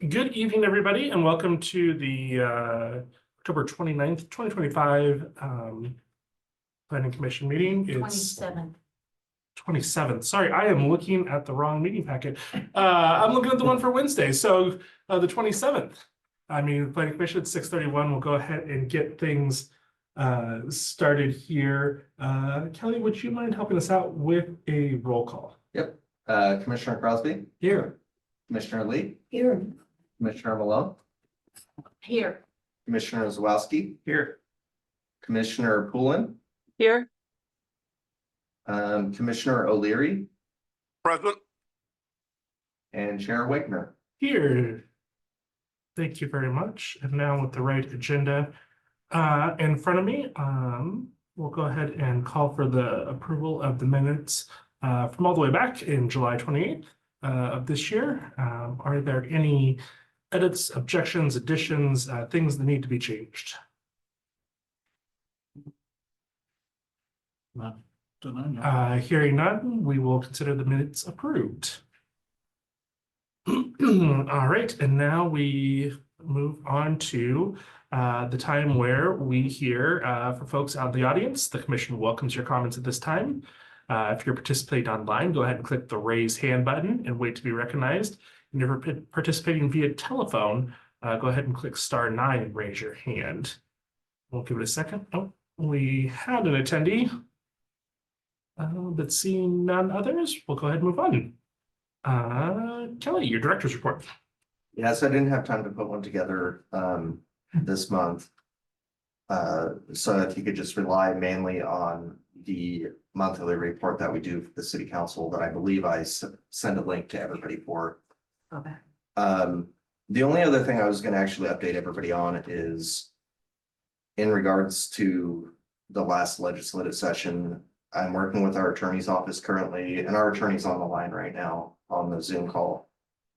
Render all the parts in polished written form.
Good evening, everybody, and welcome to the October 29th, 2025 Planning Commission meeting. It's 27th. Sorry, I am looking at the wrong meeting packet. I'm looking at the one for Wednesday, so the 27th. I mean, the Planning Commission at 6:31. We'll go ahead and get things started here. Kelly, would you mind helping us out with a roll call? Yep. Commissioner Crosby? Here. Commissioner Lee? Here. Commissioner Malone? Here. Commissioner Zawowski? Here. Commissioner Poulin? Here. Commissioner O'Leary? Present. And Chair Wagner. Here. Thank you very much. And now with the right agenda in front of me, we'll go ahead and call for the approval of the minutes from all the way back in July 28th of this year. Are there any edits, objections, additions, things that need to be changed? Hearing none, we will consider the minutes approved. All right, and now we move on to the time where we hear for folks out in the audience. The commission welcomes your comments at this time. If you're participating online, go ahead and click the raise hand button and wait to be recognized. And if you're participating via telephone, go ahead and click *9 and raise your hand. We'll give it a second. Oh, we had an attendee. But seeing none others, we'll go ahead and move on. Kelly, your director's report. Yes, I didn't have time to put one together this month. So if you could just rely mainly on the monthly report that we do for the city council that I believe I send a link to everybody for. Okay. The only other thing I was going to actually update everybody on is in regards to the last legislative session. I'm working with our attorney's office currently, and our attorney's on the line right now on the Zoom call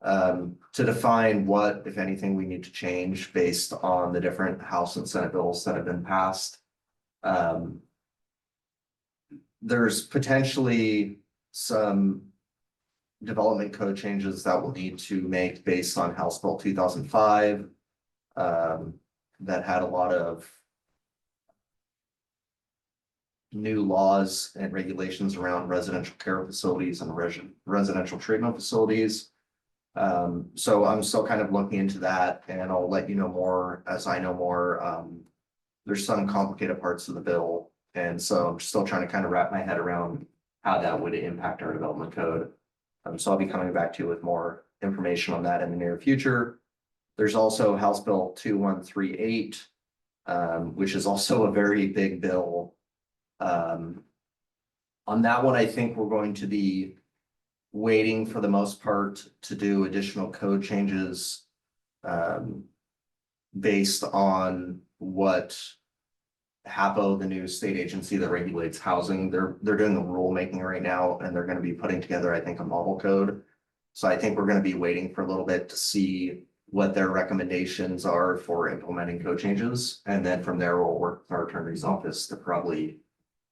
to define what, if anything, we need to change based on the different House and Senate bills that have been passed. There's potentially some development code changes that we'll need to make based on House Bill 2005 that had a lot of new laws and regulations around residential care facilities and residential treatment facilities. So I'm still kind of looking into that, and I'll let you know more as I know more. There's some complicated parts of the bill, and so I'm still trying to kind of wrap my head around how that would impact our development code. So I'll be coming back to you with more information on that in the near future. There's also House Bill 2138, which is also a very big bill. On that one, I think we're going to be waiting for the most part to do additional code changes based on what HAPO, the new state agency that regulates housing, they're doing the rulemaking right now, and they're going to be putting together, I think, a model code. So I think we're going to be waiting for a little bit to see what their recommendations are for implementing code changes, and then from there we'll work with our attorney's office to probably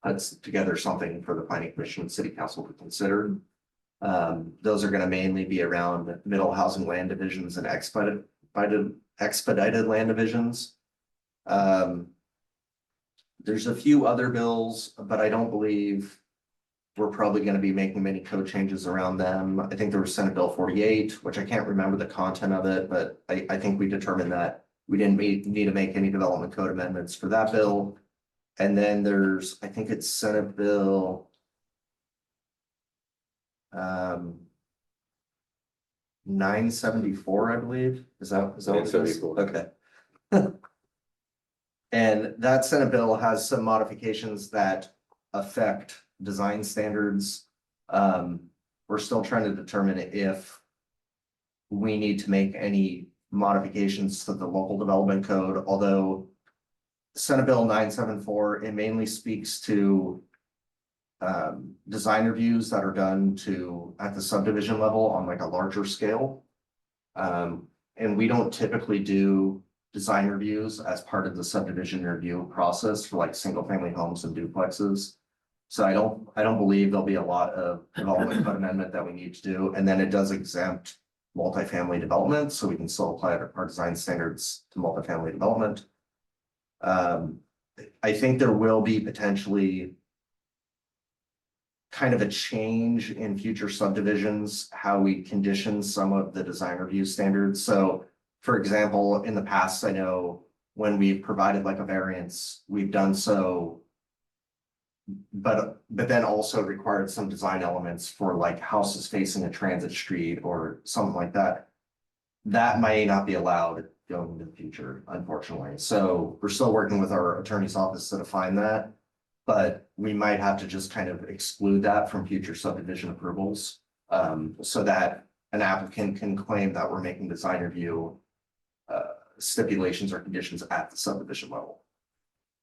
put together something for the Planning Commission and City Council to consider. Those are going to mainly be around middle housing land divisions and expedited land divisions. There's a few other bills, but I don't believe we're probably going to be making many code changes around them. I think there was Senate Bill 48, which I can't remember the content of it, but I think we determined that we didn't need to make any development code amendments for that bill. And then there's, I think it's Senate Bill 974, I believe. Is that what it is? Okay. And that Senate bill has some modifications that affect design standards. We're still trying to determine if we need to make any modifications to the local development code, although Senate Bill 974, it mainly speaks to design reviews that are done at the subdivision level on like a larger scale. And we don't typically do design reviews as part of the subdivision review process for like single family homes and duplexes. So I don't believe there'll be a lot of development code amendment that we need to do. And then it does exempt multifamily development, so we can still apply our design standards to multifamily development. I think there will be potentially kind of a change in future subdivisions, how we condition some of the design review standards. So, for example, in the past, I know when we've provided like a variance, we've done so, but then also required some design elements for like houses facing a transit street or something like that. That may not be allowed going into the future, unfortunately. So we're still working with our attorney's office to define that. But we might have to just kind of exclude that from future subdivision approvals. So that an applicant can claim that we're making design review stipulations or conditions at the subdivision level.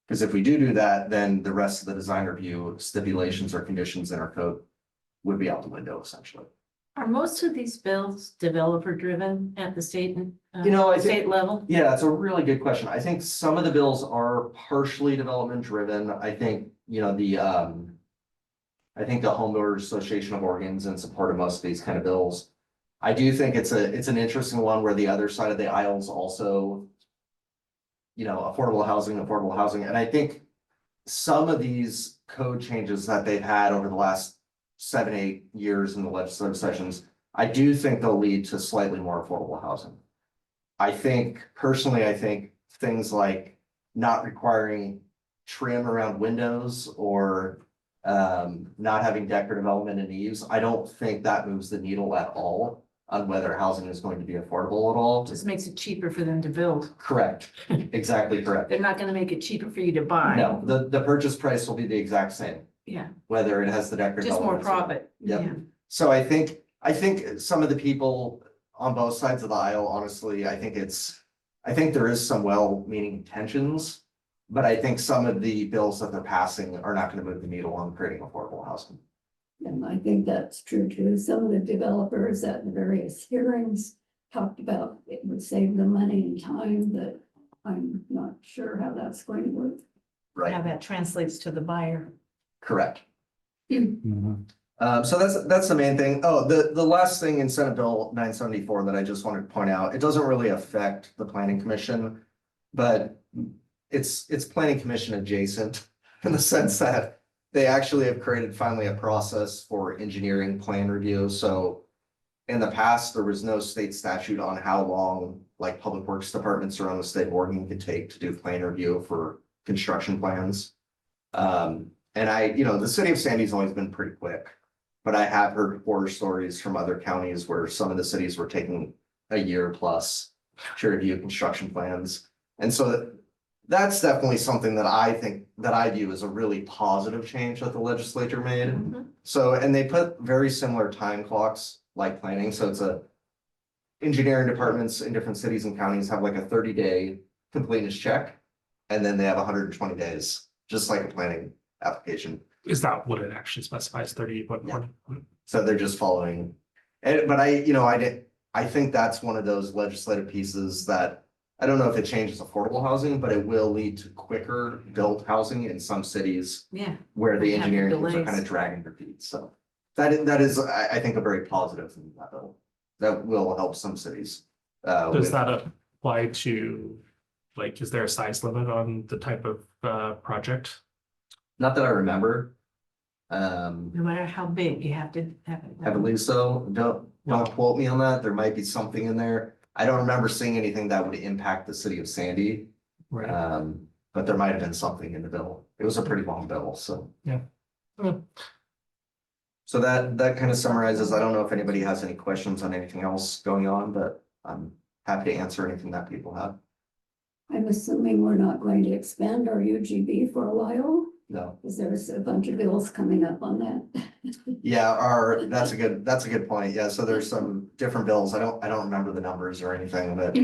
Because if we do that, then the rest of the design review stipulations or conditions in our code would be out the window essentially. Are most of these bills developer driven at the state and I think, state level? yeah, it's a really good question. I think some of the bills are partially development driven. I think, I think the Home Builders Association of Oregon's in support of most of these kind of bills. I do think it's an interesting one where the other side of the aisle is also, affordable housing. And I think some of these code changes that they've had over the last 7-8 years in the legislative sessions, I do think they'll lead to slightly more affordable housing. I think things like not requiring trim around windows or not having decorative element in eaves, I don't think that moves the needle at all on whether housing is going to be affordable at all. Just makes it cheaper for them to build. Correct, exactly correct. They're not gonna make it cheaper for you to buy. No, the purchase price will be the exact same, Yeah, whether it has the decorative just more elements or not. profit. Yep. Yeah. So I think some of the people on both sides of the aisle, honestly, I think there is some well-meaning intentions, but I think some of the bills that they're passing are not going to move the needle on creating affordable housing. And I think that's true too. Some of the developers at the various hearings talked about it would save them money and time, but I'm not sure how that's going to work. How Right, that translates to the buyer. correct. So that's the main thing. Oh, the last thing in Senate Bill 974 that I just wanted to point out, it doesn't really affect the planning commission, but it's planning commission adjacent in the sense that they actually have created finally a process for engineering plan review. So in the past, there was no state statute on how long like public works departments around the state of Oregon could take to do plan review for construction plans. And the city of Sandy's always been pretty quick. But I have heard horror stories from other counties where some of the cities were taking a year plus to review construction plans. And so that's definitely something that I view as a really positive change that the legislature made. Mhm. So, and they put very similar time clocks like planning. So it's engineering departments in different cities and counties have like a 30-day completeness check. And then they have 120 days, just like a planning application. Is that what it actually specifies, 30? Yeah. So they're just following. But I think that's one of those legislative pieces that I don't know if it changes affordable housing, but it will lead to quicker built housing in some cities Yeah, where the Have engineering teams are delays. kind of dragging their feet. So that is, I think, a very positive thing that bill that will help some cities. Does that apply to, like, is there a size limit on the type of project? Not that I remember. no matter how big, you have to have it. I believe so. Don't quote me on that. There might be something in there. I don't remember seeing anything that would impact the city of Sandy. Right. But there might have been something in the bill. It was a pretty long bill, so. Yeah. Okay. So that kind of summarizes. I don't know if anybody has any questions on anything else going on, but I'm happy to answer anything that people have. I'm assuming we're not going to expand our UGB for a while, No. because there's a bunch of bills coming up on that. Yeah, that's a good point. Yeah, so there's some different bills. I don't remember the numbers or anything, but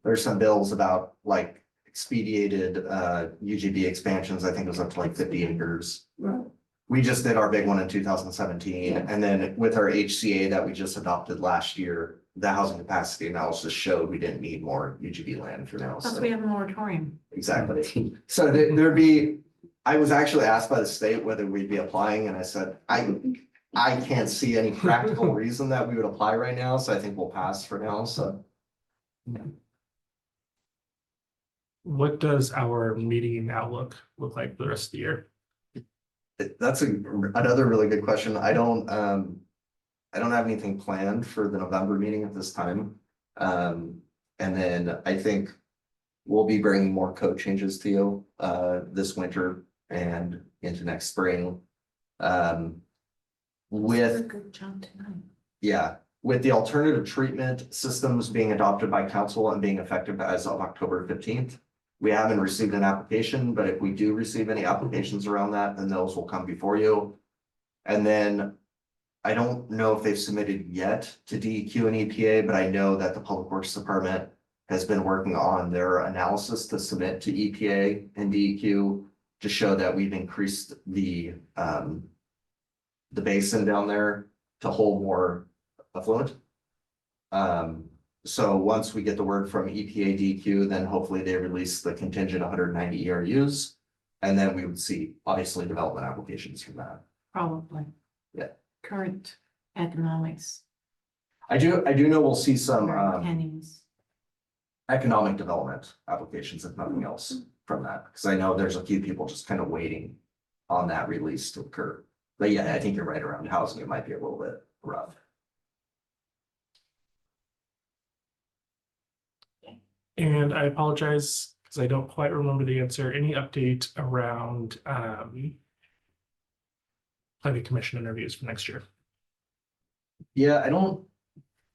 there's some bills about like expedited UGB expansions. I think it was up to like 50 acres. Right. We just did our big one in 2017, and then with our HCA that we just adopted last year, the housing capacity analysis showed we didn't need more UGB land for now. Plus So we have a moratorium. exactly. So there'd be, I was actually asked by the state whether we'd be applying, and I said, I can't see any practical reason that we would apply right now, so I think we'll pass for now, so. What does our meeting outlook look like for the rest of the year? That's another really good question. I don't have anything planned for the November meeting at this time. And then I think we'll be bringing more code changes to you, this winter and into next spring. With, Good job tonight. yeah, with the alternative treatment systems being adopted by council and being effective as of October 15th. We haven't received an application, but if we do receive any applications around that, then those will come before you. And then I don't know if they've submitted yet to DEQ and EPA, but I know that the Public Works Department has been working on their analysis to submit to EPA and DEQ to show that we've increased the basin down there to hold more affluent. So once we get the word from EPA DEQ, then hopefully they release the contingent 190 ERUs. And then we would see obviously development applications from that. Probably. Yeah. Current economics. I do know we'll see some Pennies. economic development applications, if nothing else, from that, because I know there's a few people just kind of waiting on that release to occur. But yeah, I think you're right around housing. It might be a little bit rough. And I apologize because I don't quite remember the answer. Any update around planning commission interviews for next year? Yeah,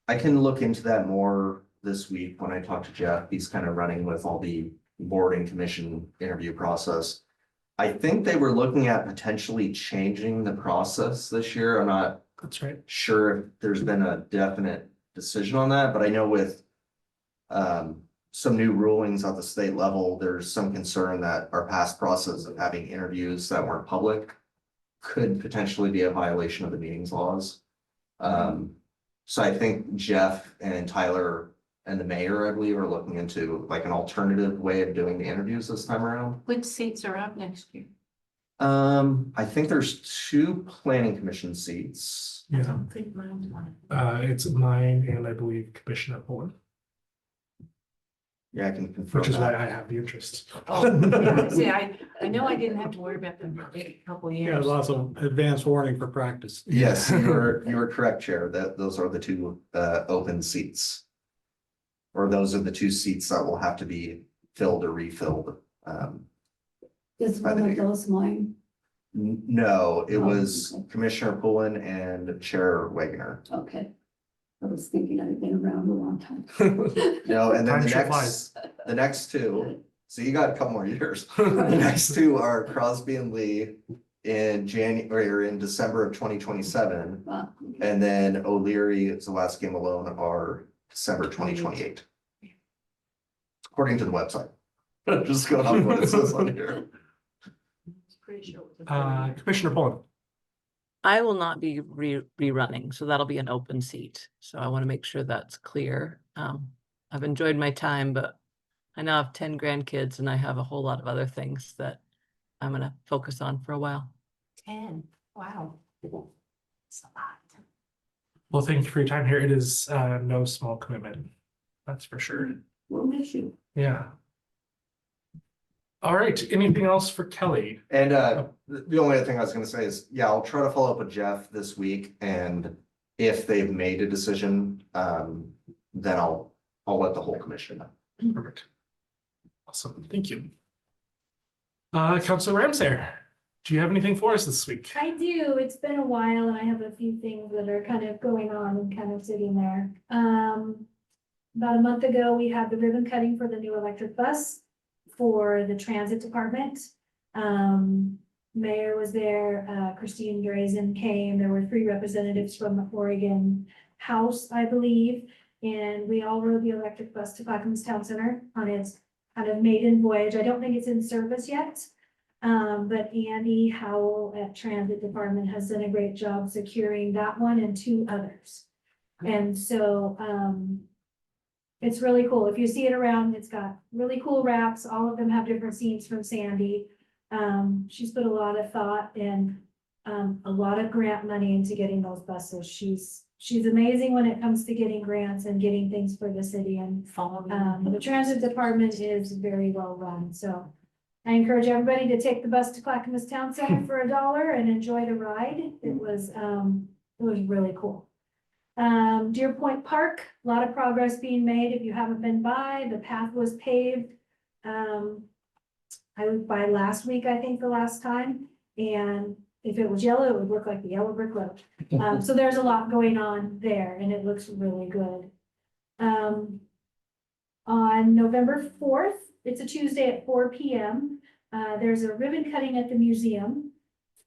I can look into that more this week when I talk to Jeff. He's kind of running with all the board and commission interview process. I think they were looking at potentially changing the process this year. I'm not That's right. sure if there's been a definite decision on that, but I know with some new rulings at the state level, there's some concern that our past process of having interviews that weren't public could potentially be a violation of the meetings laws. So I think Jeff and Tyler and the mayor, I believe, are looking into like an alternative way of doing the interviews this time around. Which seats are up next year? I think there's 2 planning commission seats. I Yeah, don't think mine's one. it's mine and I believe Commissioner Pullen, Yeah, I can confirm which is why that. I have the interest. Oh, yeah, see, I know I didn't have to worry about them for a couple of Yeah, years. lots of advance warning for practice. Yes, you are correct, Chair. Those are the 2 open seats. Or those are the 2 seats that will have to be filled or refilled. Is By the one of mayor. those mine? No, it Oh, was okay. Commissioner Pullen and Chair Wagner. Okay. I was thinking I'd been around a long time. No, and then Time sure flies. the next 2, so you got a couple more years. The next 2 are Crosby and Lee in January or in December of 2027. Wow. And then O'Leary, Zaleski and Malone are December 2028. According to the website. Just going off what it says on here. Pretty sure it was a Commissioner Pullen. I will not be rerunning, so that'll be an open seat. So I want to make sure that's clear. I've enjoyed my time, but I now have 10 grandkids and I have a whole lot of other things that I'm gonna focus on for a while. 10. Wow. It's a lot. Well, thank you for your time here. It is no small commitment. That's for sure. We'll miss you. Yeah. All right, anything else for Kelly? And the only other thing I was gonna say is, yeah, I'll try to follow up with Jeff this week, and if they've made a decision, then I'll let the whole commission know. Perfect. Awesome, thank you. Councilor Ramsayer, do you have anything for us this week? I do. It's been a while and I have a few things that are kind of going on and kind of sitting there. About a month ago, we had the ribbon cutting for the new electric bus for the transit department. Mayor was there, Christine Drazen came, there were 3 representatives from the Oregon House, I believe. And we all rode the electric bus to Clackamas Town Center on its kind of maiden voyage. I don't think it's in service yet. But Andy Howell at Transit Department has done a great job securing that one and 2 others. And so, it's really cool. If you see it around, it's got really cool wraps. All of them have different scenes from Sandy. She's put a lot of thought and a lot of grant money into getting those buses. She's amazing when it comes to getting grants and getting things for the city, and the transit department is very well run, so. I encourage everybody to take the bus to Clackamas Town Center for $1 and enjoy the ride. It was really cool. Deer Point Park, a lot of progress being made. If you haven't been by, the path was paved. I was by last week, I think the last time, and if it was yellow, it would look like the yellow brick road. So there's a lot going on there and it looks really good. On November 4th, it's a Tuesday at 4 p.m. There's a ribbon cutting at the museum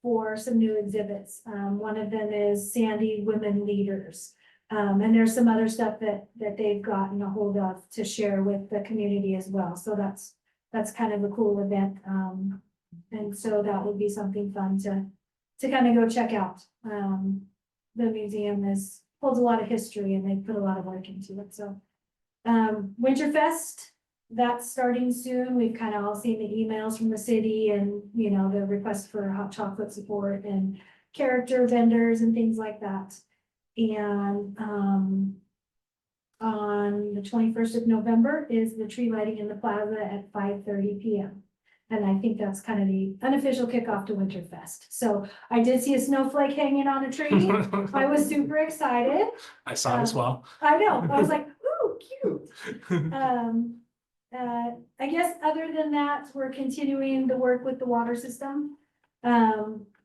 for some new exhibits. One of them is Sandy Women Leaders. And there's some other stuff that they've gotten a hold of to share with the community as well. So that's kind of a cool event. And so that would be something fun to kind of go check out. The museum holds a lot of history and they put a lot of work into it. So Winterfest, that's starting soon. We've kind of all seen the emails from the city and, you know, the request for hot chocolate support and character vendors and things like that. And on the 21st of November is the tree lighting in the plaza at 5:30 p.m. And I think that's kind of the unofficial kickoff to Winterfest. So I did see a snowflake hanging on a tree. I was super excited. I saw it as well. I know. I was like, ooh, cute. I guess other than that, we're continuing the work with the water system.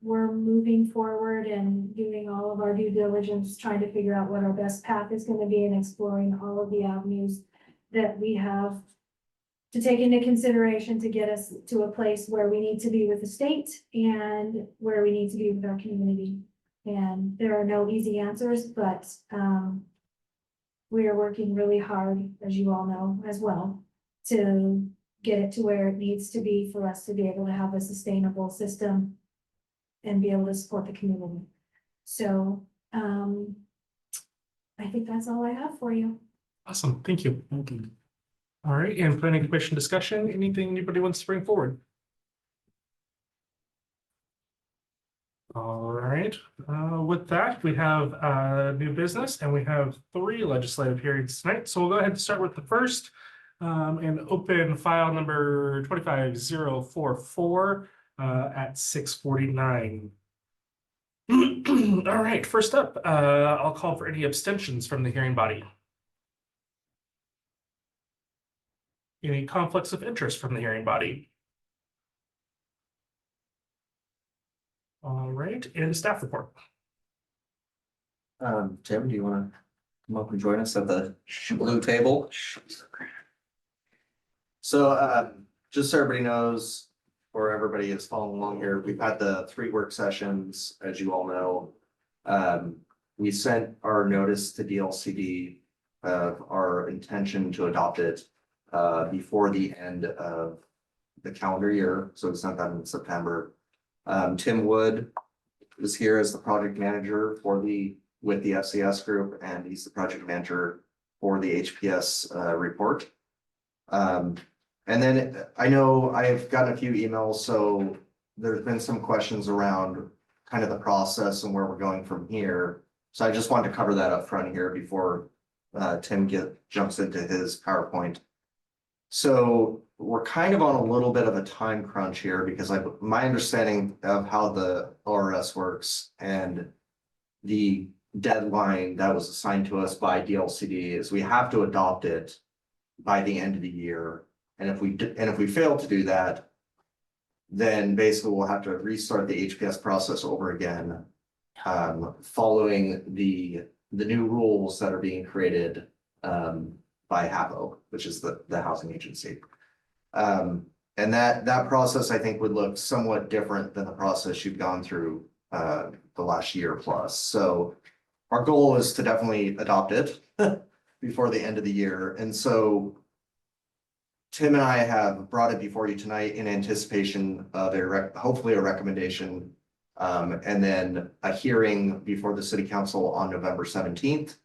We're moving forward and doing all of our due diligence, trying to figure out what our best path is going to be and exploring all of the avenues that we have to take into consideration to get us to a place where we need to be with the state and where we need to be with our community. And there are no easy answers, but we are working really hard, as you all know as well, to get it to where it needs to be for us to be able to have a sustainable system and be able to support the community. So I think that's all I have for you. Awesome, thank you. All right, and planning commission discussion, anything anybody wants to bring forward? All right, with that, we have new business and we have 3 legislative hearings tonight. So we'll go ahead and start with the first and open file number 25044 at 6:49. All right, first up, I'll call for any abstentions from the hearing body. Any conflicts of interest from the hearing body? All right, and staff report. Tim, do you want to come up and join us at the blue table? So, just so everybody knows, or everybody is following along here, we've had the 3 work sessions, as you all know. We sent our notice to DLCD of our intention to adopt it before the end of the calendar year, so we sent that in September. Tim Wood is here as the project manager with the FCS group, and he's the project manager for the HPS report. And then I know I've gotten a few emails, so there's been some questions around kind of the process and where we're going from here. So I just wanted to cover that up front here before Tim jumps into his PowerPoint. So we're kind of on a little bit of a time crunch here because my understanding of how the ORS works and the deadline that was assigned to us by DLCD is we have to adopt it by the end of the year. And if we fail to do that, then basically we'll have to restart the HPS process over again, following the new rules that are being created by HAPO, which is the housing agency. And that process, I think, would look somewhat different than the process you've gone through the last year plus. So our goal is to definitely adopt it before the end of the year. And so Tim and I have brought it before you tonight in anticipation of hopefully a recommendation, and then a hearing before the city council on November 17th.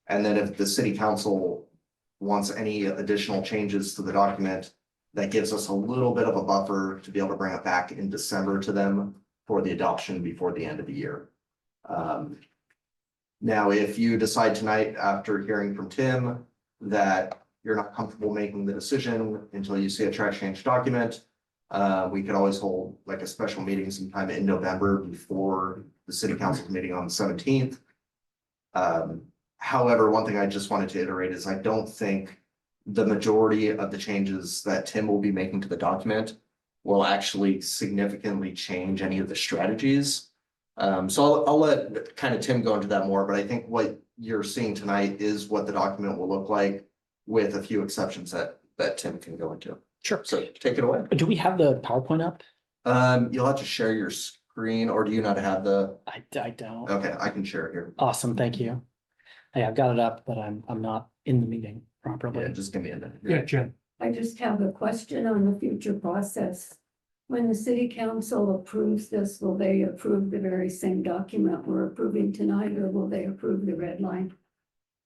And then if the city council wants any additional changes to the document, that gives us a little bit of a buffer to be able to bring it back in December to them for the adoption before the end of the year. Now, if you decide tonight, after hearing from Tim, that you're not comfortable making the decision until you see a track change document, we could always hold like a special meeting sometime in November before the city council meeting on the 17th. However, one thing I just wanted to iterate is I don't think the majority of the changes that Tim will be making to the document will actually significantly change any of the strategies. So I'll let kind of Tim go into that more, but I think what you're seeing tonight is what the document will look like with a few exceptions that Tim can go into. Sure. So take it away. Do we have the PowerPoint up? You'll have to share your screen, or do you not have the, I don't. okay, I can share it here. Awesome, thank you. Hey, I've got it up, but I'm not in the meeting Yeah, properly. just give me a minute. Yeah, Jen. I just have a question on the future process. When the city council approves this, will they approve the very same document we're approving tonight, or will they approve the red line?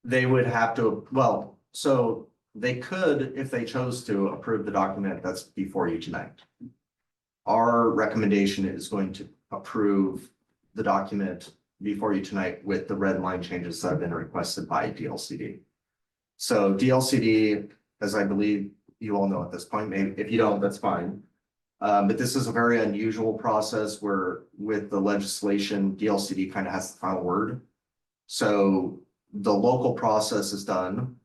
They would have to, well, so they could, if they chose to, approve the document that's before you tonight. Our recommendation is going to approve the document before you tonight with the red line changes that have been requested by DLCD. So DLCD, as I believe you all know at this point, maybe if you don't, that's fine. But this is a very unusual process where with the legislation, DLCD kind of has the final word. So the local process is done.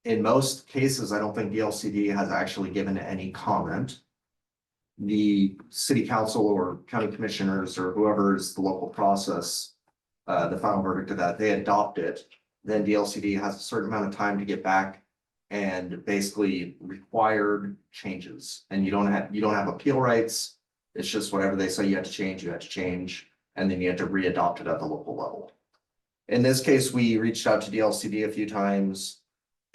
In most cases, I don't think DLCD has actually given any comment. The city council or county commissioners or whoever is the local process, the final verdict of that, they adopt it. Then DLCD has a certain amount of time to get back and basically required changes. And you don't have appeal rights. It's just whatever they say you have to change, you have to change, and then you have to re-adopt it at the local level. In this case, we reached out to DLCD a few times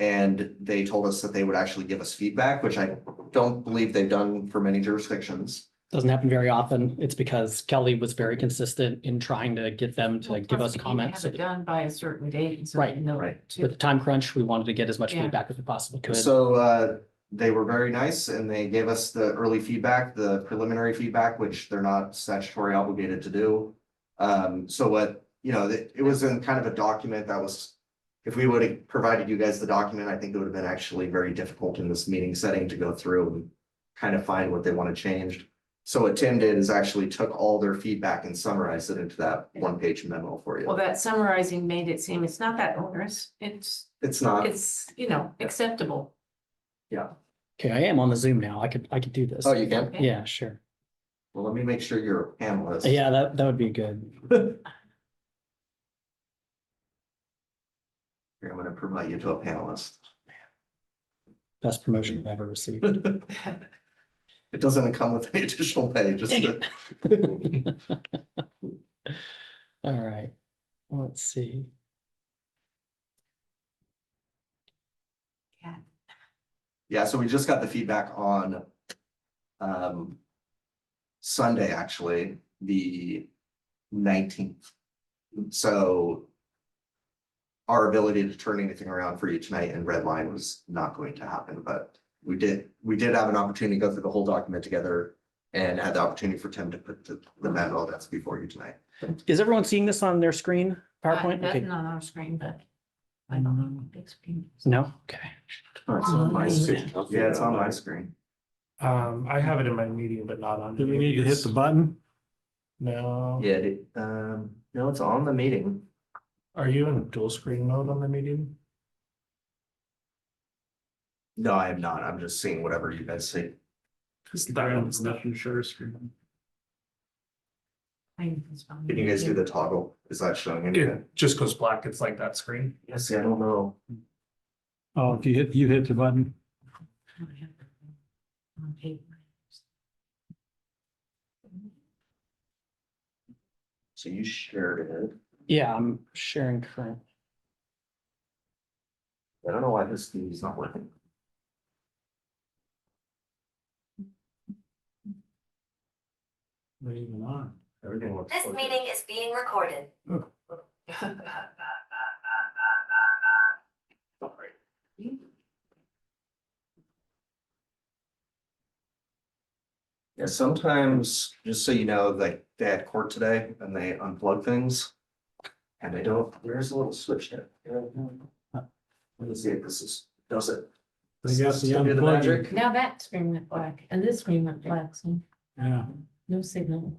and they told us that they would actually give us feedback, which I don't believe they've done for many jurisdictions. Doesn't happen very often. It's because Kelly was very consistent in trying to get them to give us comments. Have it done by a certain date. So Right, they know right. to- With the time crunch, we wanted to get as much Yeah. feedback as we possibly could. So they were very nice and they gave us the early feedback, the preliminary feedback, which they're not statutory obligated to do. So what, it was in kind of a document that was, if we would have provided you guys the document, I think it would have been actually very difficult in this meeting setting to go through and kind of find what they want to change. So what Tim did is actually took all their feedback and summarized it into that one-page memo for Well, you. that summarizing made it seem it's not that onerous. It's, It's not, acceptable. Okay, I am on the Zoom now. I could do this. oh, you can? Okay. Yeah, sure. Well, let me make sure you're a panelist. Yeah, that would be good. Here, I'm gonna promote you to a panelist. Best promotion I've ever received. It doesn't come with any additional pay, just Dang the- All right, let's see. Yeah, so we just got the feedback on Sunday, actually, the 19th. So our ability to turn anything around for you tonight in red line was not going to happen, but we did have an opportunity to go through the whole document together and had the opportunity for Tim to put the memo that's before you tonight. Is everyone seeing this on their screen? PowerPoint? Okay. Nothing on our screen, but I don't know. Big screen. No? Okay. Oh, it's on my screen. Yeah, it's on my screen. I have it in my meeting, but not on. Do we need to hit the button? No. Yeah, no, it's on the meeting. Are you in dual screen mode on the meeting? No, I am not. I'm just seeing whatever you guys see. Because that one's not in share screen. Can you guys do the toggle? Is that showing anything? It just goes black. It's like that screen. Yes, I don't know. Oh, if you hit the button. On paper. So you shared it. Yeah, I'm sharing current. I don't know why this is not working. Not even on. Everything looks. This meeting is being recorded. Yeah, sometimes, just so you know, like they had court today and they unplug things. And they don't, there's a little switch there. Let me see if this is, does it? They got Does the this do unplugging. magic? Now that screen went black and this screen went black, so Yeah, no signal.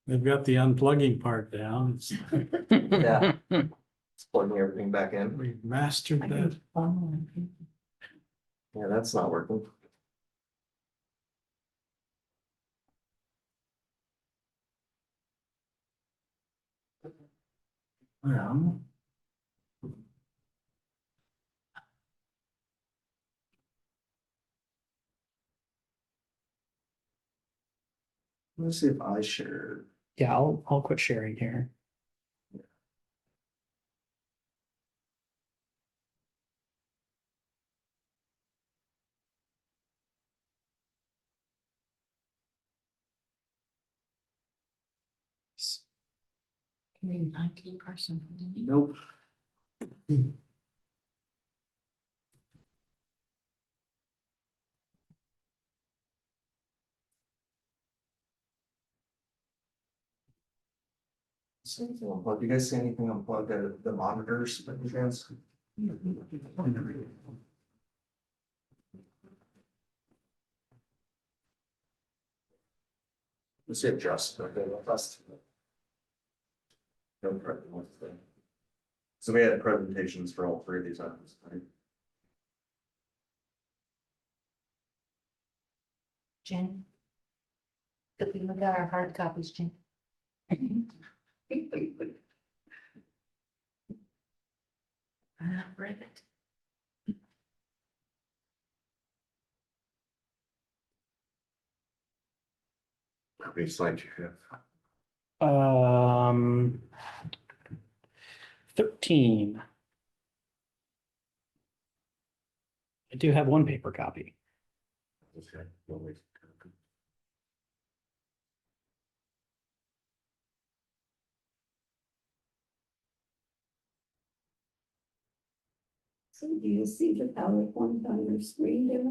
they've got the unplugging part down. Yeah. It's plugging everything back in. We've mastered I that. can follow it. Yeah, that's not working. Well. Let's see if I share. Yeah, I'll quit sharing here. I mean, IT person. didn't you? Nope. See anything unplugged? Do you guys see anything unplugged at the monitors by any chance? Let's see if just, okay, well, that's. No problem. So we had presentations for all three of these items, right? Jen. If we look at our hard copies, Jen. Ribbit. How many slides you have? 13. I do have one paper copy. Okay, well, wait. So do you see the PowerPoint on your screen there?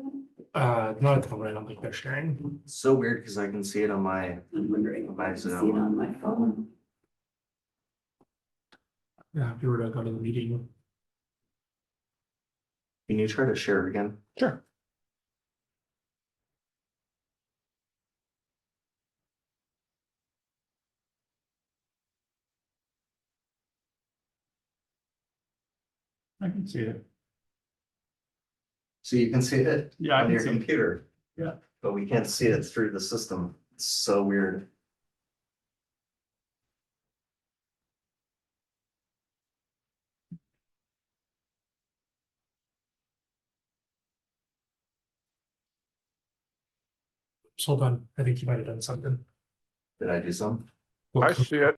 Not at the moment, I don't think they're sharing. It's so weird because I can see it on my, I'm wondering if I can see it Accident. on my phone. Yeah, if you were to go to the meeting. can you try to share it again? Sure. I can see it. So you can see it Yeah, I on can your see it. computer. Yeah. But we can't see it through the system. It's so weird. Just hold on, I think you might have done something. Did I do some? I see it.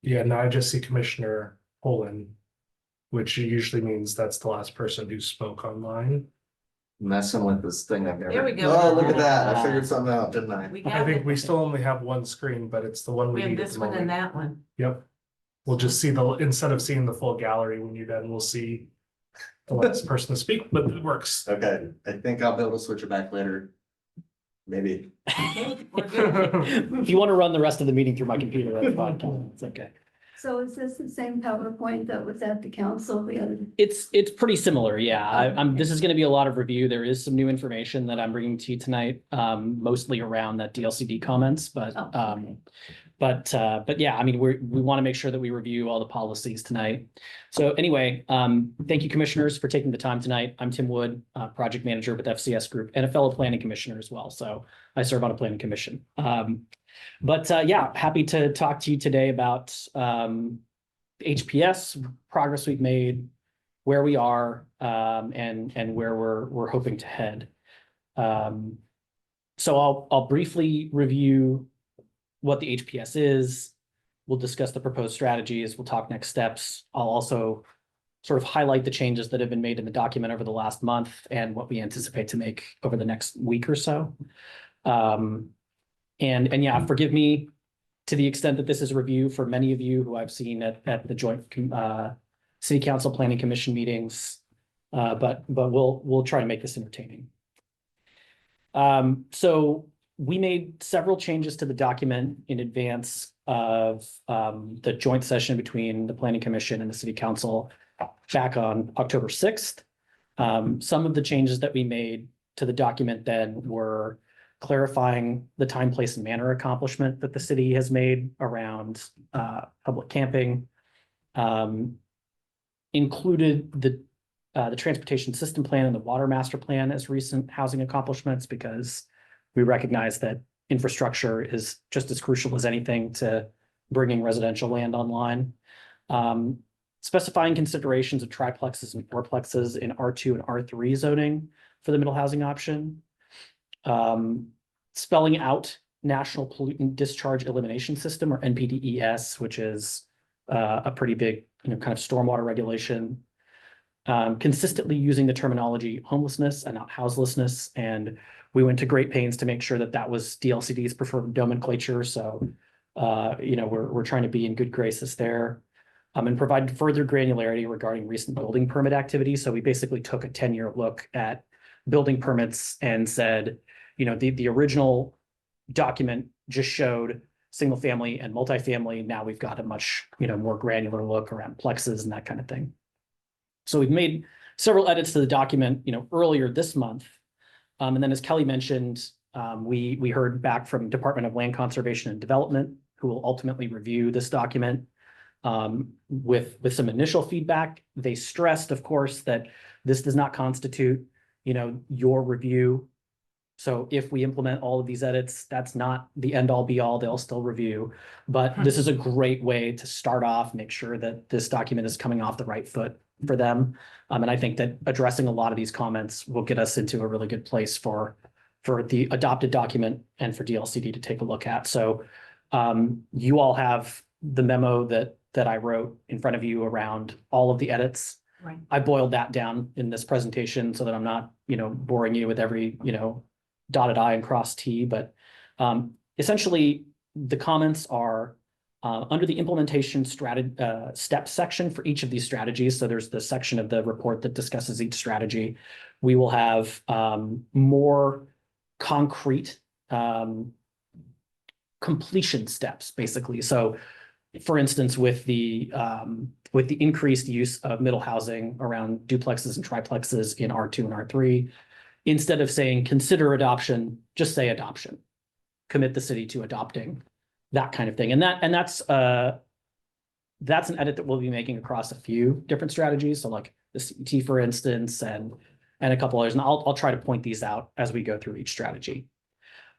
Yeah, now I just see Commissioner Poland, which usually means that's the last person who spoke online. Messing with this thing I've never. There we go. Oh, look at that. I figured something out, didn't I? We I got think it. we still only have one screen, but it's the one we We have need at this the one and moment. that one. Yep. We'll just see instead of seeing the full gallery when you're done, we'll see the last person to speak, but it works. Okay, I think I'll be able to switch it back later. Maybe. Okay, we're good. If you want to run the rest of the meeting through my computer, that's fine. Kelly. It's okay. So is this the same PowerPoint that was at the council the other? It's pretty similar, yeah. This is going to be a lot of review. There is some new information that I'm bringing to you tonight, mostly around that DLCD comments, but Oh, okay. But yeah, I mean, we want to make sure that we review all the policies tonight. So anyway, thank you, commissioners, for taking the time tonight. I'm Tim Wood, project manager with FCS Group and a fellow planning commissioner as well. So I serve on a planning commission. But yeah, happy to talk to you today about HPS, progress we've made, where we are, and where we're hoping to head. So I'll briefly review what the HPS is. We'll discuss the proposed strategies. We'll talk next steps. I'll also sort of highlight the changes that have been made in the document over the last month and what we anticipate to make over the next week or so. And yeah, forgive me to the extent that this is a review for many of you who I've seen at the joint city council planning commission meetings. But we'll try to make this entertaining. So we made several changes to the document in advance of the joint session between the Planning Commission and the City Council back on October 6th. Some of the changes that we made to the document then were clarifying the time, place, and manner accomplishment that the city has made around public camping. Included the transportation system plan and the water master plan as recent housing accomplishments, because we recognize that infrastructure is just as crucial as anything to bringing residential land online. Specifying considerations of triplexes and fourplexes in R2 and R3 zoning for the middle housing option. Spelling out National Pollutant Discharge Elimination System, or NPDES, which is a pretty big, kind of stormwater regulation. Consistently using the terminology homelessness and not houselessness, and we went to great pains to make sure that that was DLCD's preferred nomenclature. So, we're trying to be in good graces there. And provide further granularity regarding recent building permit activity. So we basically took a 10-year look at building permits and said, the original document just showed single family and multifamily. Now we've got a much, more granular look around plexes and that kind of thing. So we've made several edits to the document, earlier this month. And then as Kelly mentioned, we heard back from Department of Land Conservation and Development, who will ultimately review this document. With some initial feedback. They stressed, of course, that this does not constitute, your review. So if we implement all of these edits, that's not the end all be all. They'll still review, but this is a great way to start off, make sure that this document is coming off the right foot for them. And I think that addressing a lot of these comments will get us into a really good place for the adopted document and for DLCD to take a look at. So you all have the memo that I wrote in front of you around all of the edits. Right. I boiled that down in this presentation so that I'm not, boring you with every, dotted I and crossed T, but essentially the comments are under the implementation step section for each of these strategies. So there's the section of the report that discusses each strategy. We will have more concrete completion steps, basically. So for instance, with the increased use of middle housing around duplexes and triplexes in R2 and R3, instead of saying consider adoption, just say adoption. Commit the city to adopting, that kind of thing. And that's an edit that we'll be making across a few different strategies. So like the CET, for instance, and a couple others. And I'll try to point these out as we go through each strategy.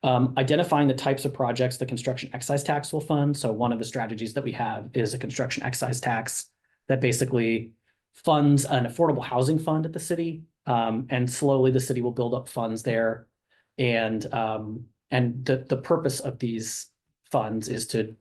Identifying the types of projects the construction excise tax will fund. So one of the strategies that we have is a construction excise tax that basically funds an affordable housing fund at the city. And slowly the city will build up funds there. And the purpose of these funds is to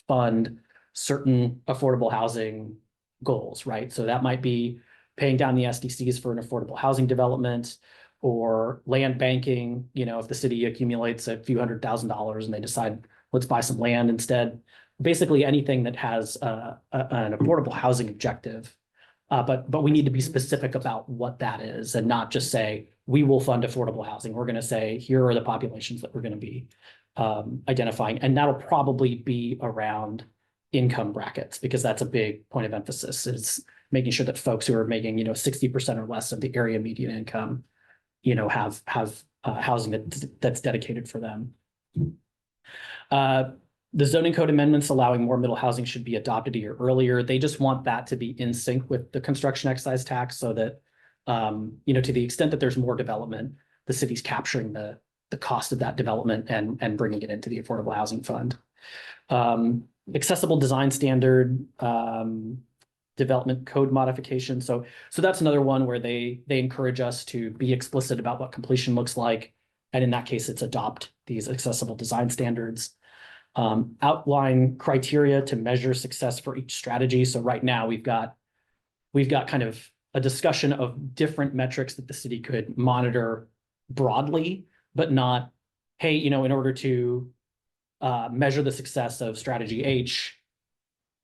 fund certain affordable housing goals, right? So that might be paying down the SDCs for an affordable housing development, or land banking, if the city accumulates a few $100,000 and they decide, let's buy some land instead. Basically anything that has an affordable housing objective. But we need to be specific about what that is and not just say, we will fund affordable housing. We're going to say, here are the populations that we're going to be identifying. And that'll probably be around income brackets, because that's a big point of emphasis, is making sure that folks who are making, 60% or less of the area median income, have housing that's dedicated for them. The zoning code amendments allowing more middle housing should be adopted a year earlier. They just want that to be in sync with the construction excise tax, so that, to the extent that there's more development, the city's capturing the cost of that development and bringing it into the affordable housing fund. Accessible design standard, development code modification. So that's another one where they encourage us to be explicit about what completion looks like. And in that case, it's adopt these accessible design standards. Outline criteria to measure success for each strategy. So right now we've got kind of a discussion of different metrics that the city could monitor broadly, but not, hey, in order to measure the success of strategy H,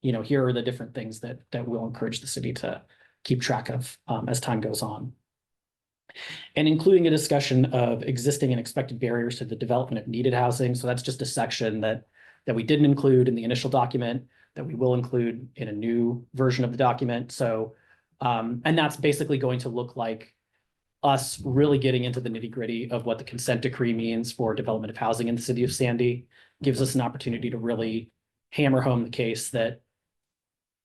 here are the different things that will encourage the city to keep track of as time goes on. And including a discussion of existing and expected barriers to the development of needed housing. So that's just a section that we didn't include in the initial document, that we will include in a new version of the document. So, and that's basically going to look like us really getting into the nitty-gritty of what the consent decree means for development of housing in the city of Sandy. Gives us an opportunity to really hammer home the case that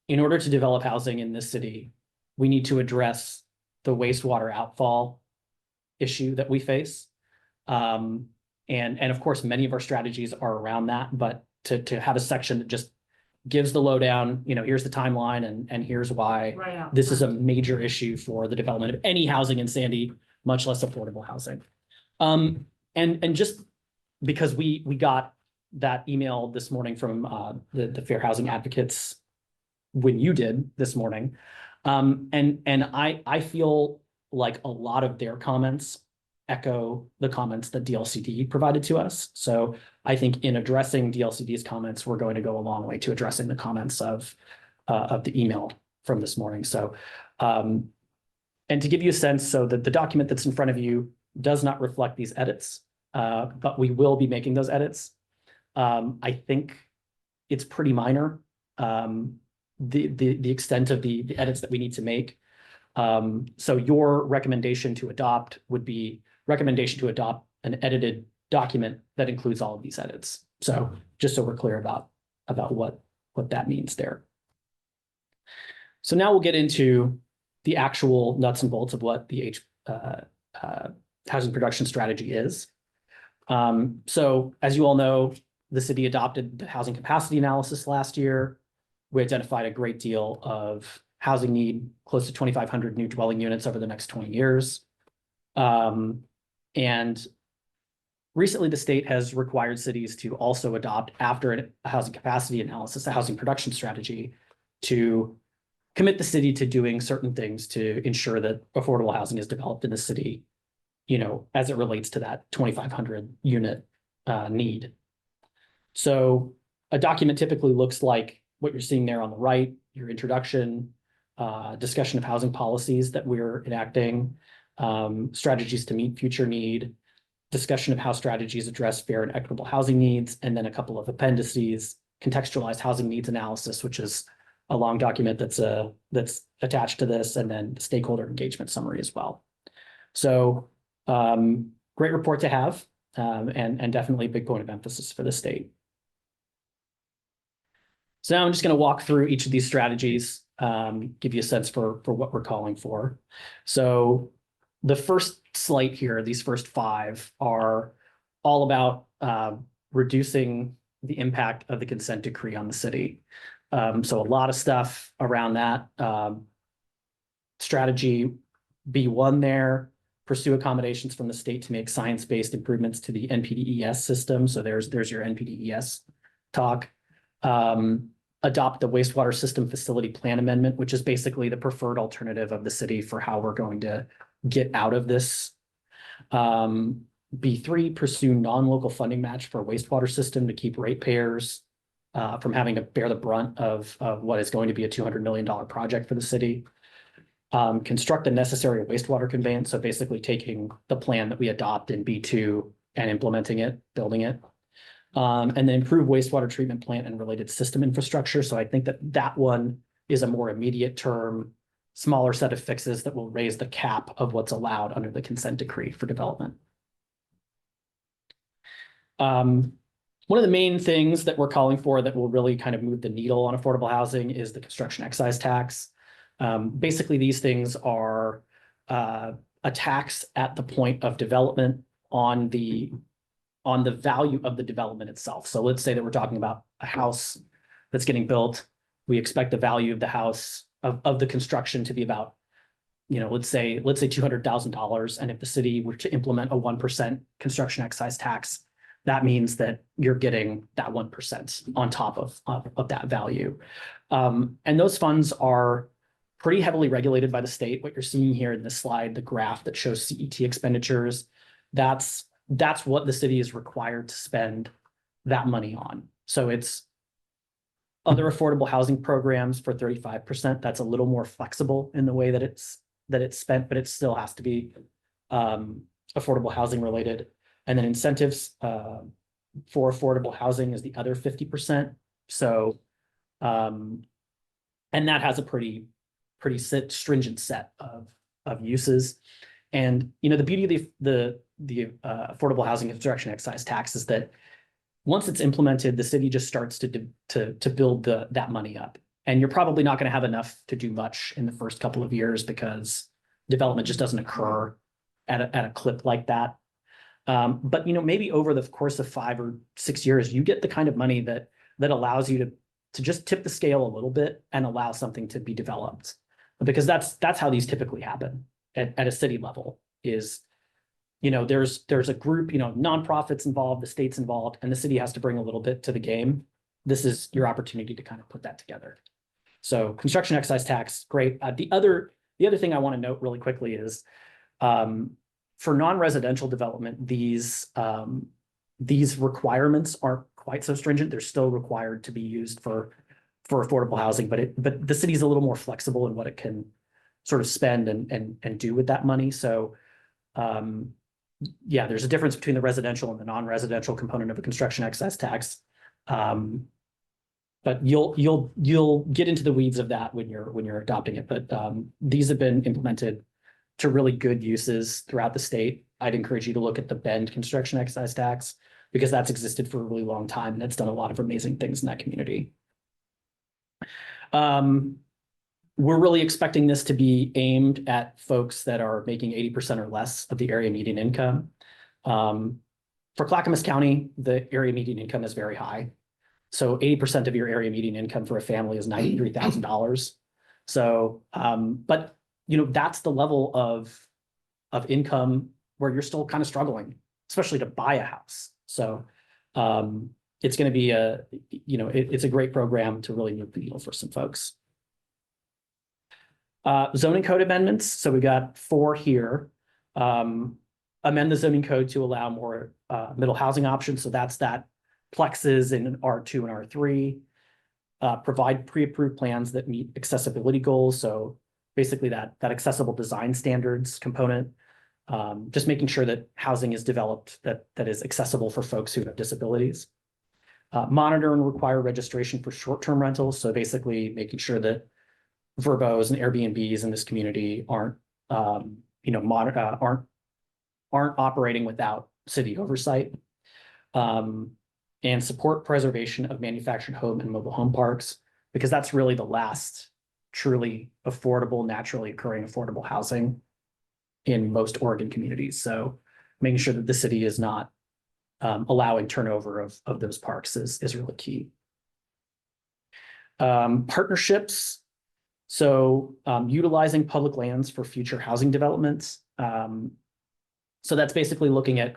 in order to develop housing in this city, we need to address the wastewater outfall issue that we face. And of course, many of our strategies are around that, but to have a section that just gives the lowdown, you know, here's the timeline and here's why Right out this is a front. major issue for the development of any housing in Sandy, much less affordable housing. And just because we got that email this morning from the Fair Housing Advocates when you did this morning. And I feel like a lot of their comments echo the comments that DLCD provided to us. So I think in addressing DLCD's comments, we're going to go a long way to addressing the comments of the email from this morning. So, and to give you a sense, so that the document that's in front of you does not reflect these edits, but we will be making those edits. I think it's pretty minor, the extent of the edits that we need to make. So your recommendation to adopt would be recommendation to adopt an edited document that includes all of these edits. So just so we're clear about what that means there. So now we'll get into the actual nuts and bolts of what the housing production strategy is. So as you all know, the city adopted the housing capacity analysis last year. We identified a great deal of housing need, close to 2,500 new dwelling units over the next 20 years. And recently the state has required cities to also adopt, after a housing capacity analysis, a housing production strategy to commit the city to doing certain things to ensure that affordable housing is developed in the city, you know, as it relates to that 2,500 unit need. So a document typically looks like what you're seeing there on the right, your introduction, discussion of housing policies that we're enacting, strategies to meet future need, discussion of how strategies address fair and equitable housing needs, and then a couple of appendices, contextualized housing needs analysis, which is a long document that's attached to this, and then stakeholder engagement summary as well. So great report to have, and definitely a big point of emphasis for the state. So now I'm just going to walk through each of these strategies, give you a sense for what we're calling for. So the first slate here, these first 5 are all about reducing the impact of the consent decree on the city. So a lot of stuff around that. Strategy B1 there, pursue accommodations from the state to make science-based improvements to the NPDES system. So there's your NPDES talk. Adopt the wastewater system facility plan amendment, which is basically the preferred alternative of the city for how we're going to get out of this. B3, pursue non-local funding match for wastewater system to keep ratepayers from having to bear the brunt of what is going to be a $200 million project for the city. Construct the necessary wastewater conveyance. So basically taking the plan that we adopt in B2 and implementing it, building it. And then improve wastewater treatment plant and related system infrastructure. So I think that one is a more immediate term, smaller set of fixes that will raise the cap of what's allowed under the consent decree for development. One of the main things that we're calling for that will really kind of move the needle on affordable housing is the construction excise tax. Basically, these things are a tax at the point of development on the value of the development itself. So let's say that we're talking about a house that's getting built. We expect the value of the house of the construction to be about, you know, let's say $200,000. And if the city were to implement a 1% construction excise tax, that means that you're getting that 1% on top of that value. And those funds are pretty heavily regulated by the state. What you're seeing here in this slide, the graph that shows CET expenditures, that's what the city is required to spend that money on. So it's other affordable housing programs for 35%. That's a little more flexible in the way that it's spent, but it still has to be affordable housing related. And then incentives for affordable housing is the other 50%. So, and that has a pretty stringent set of uses. And, you know, the beauty of the affordable housing construction excise tax is that once it's implemented, the city just starts to build that money up. And you're probably not going to have enough to do much in the first couple of years because development just doesn't occur at a clip like that. But, you know, maybe over the course of 5 or 6 years, you get the kind of money that allows you to just tip the scale a little bit and allow something to be developed. Because that's how these typically happen at a city level is, you know, there's a group, you know, nonprofits involved, the state's involved, and the city has to bring a little bit to the game. This is your opportunity to kind of put that together. So construction excise tax, great. The other thing I want to note really quickly is for non-residential development, these requirements aren't quite so stringent. They're still required to be used for affordable housing, but the city's a little more flexible in what it can sort of spend and do with that money. So yeah, there's a difference between the residential and the non-residential component of a construction excise tax. But you'll get into the weeds of that when you're adopting it. But these have been implemented to really good uses throughout the state. I'd encourage you to look at the Bend construction excise tax because that's existed for a really long time and it's done a lot of amazing things in that community. We're really expecting this to be aimed at folks that are making 80% or less of the area median income. For Clackamas County, the area median income is very high. So 80% of your area median income for a family is $93,000. So, but you know, that's the level of income where you're still kind of struggling, especially to buy a house. So it's going to be it's a great program to really move the needle for some folks. Zoning code amendments. So we got 4 here. Amend the zoning code to allow more middle housing options. So that's that plexes in R2 and R3. Provide pre-approved plans that meet accessibility goals. So basically that accessible design standards component. Just making sure that housing is developed that is accessible for folks who have disabilities. Monitor and require registration for short-term rentals. So basically making sure that Verbos and Airbnbs in this community aren't operating without city oversight. And support preservation of manufactured home and mobile home parks, because that's really the last truly affordable, naturally occurring affordable housing in most Oregon communities. So making sure that the city is not allowing turnover of those parks is really key. Partnerships. So utilizing public lands for future housing developments. So that's basically looking at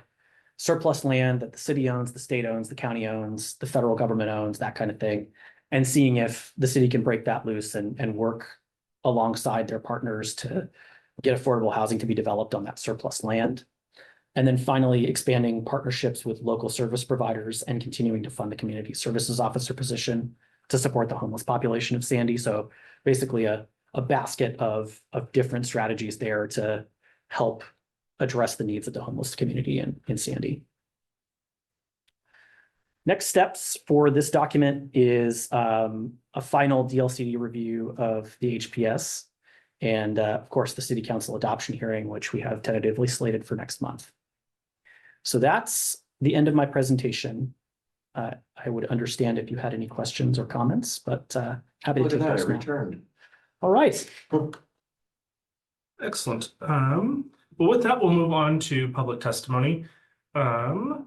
surplus land that the city owns, the state owns, the county owns, the federal government owns, that kind of thing, and seeing if the city can break that loose and work alongside their partners to get affordable housing to be developed on that surplus land. And then finally, expanding partnerships with local service providers and continuing to fund the community services officer position to support the homeless population of Sandy. So basically a basket of different strategies there to help address the needs of the homeless community in Sandy. Next steps for this document is a final DLCD review of the HPS and of course the city council adoption hearing, which we have tentatively slated for next month. So that's the end of my presentation. I would understand if you had any questions or comments, but happy to Look at take that, those it now. returned. All right. Excellent. Well, with that, we'll move on to public testimony. For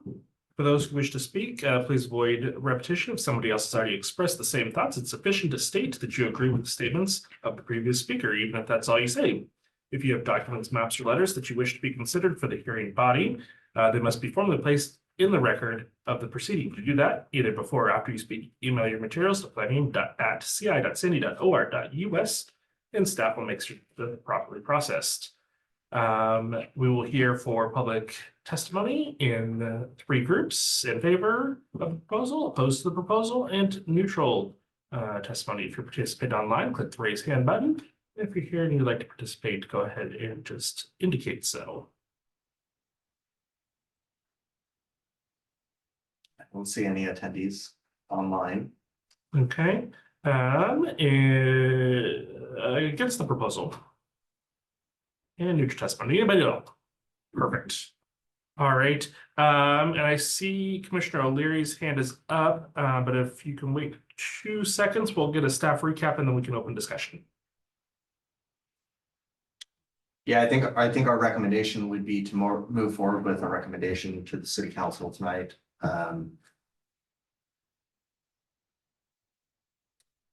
those who wish to speak, please avoid repetition. If somebody else has already expressed the same thoughts, it's sufficient to state that you agree with the statements of the previous speaker, even if that's all you say. If you have documents, maps, or letters that you wish to be considered for the hearing body, they must be formally placed in the record of the proceeding. To do that, either before or after you speak, email your materials to planning@ci.sandy.or.us, and staff will make sure they're properly processed. We will hear for public testimony in 3 groups: in favor of the proposal, opposed to the proposal, and neutral testimony. If you participate online, click the raise hand button. If you're here and you'd like to participate, go ahead and just indicate so. don't see any attendees online. Okay, against the proposal. And neutral testimony, anybody else? Perfect. All right, and I see Commissioner O'Leary's hand is up, but if you can wait 2 seconds, we'll get a staff recap and then we can open discussion. Yeah, I think our recommendation would be to move forward with a recommendation to the city council tonight.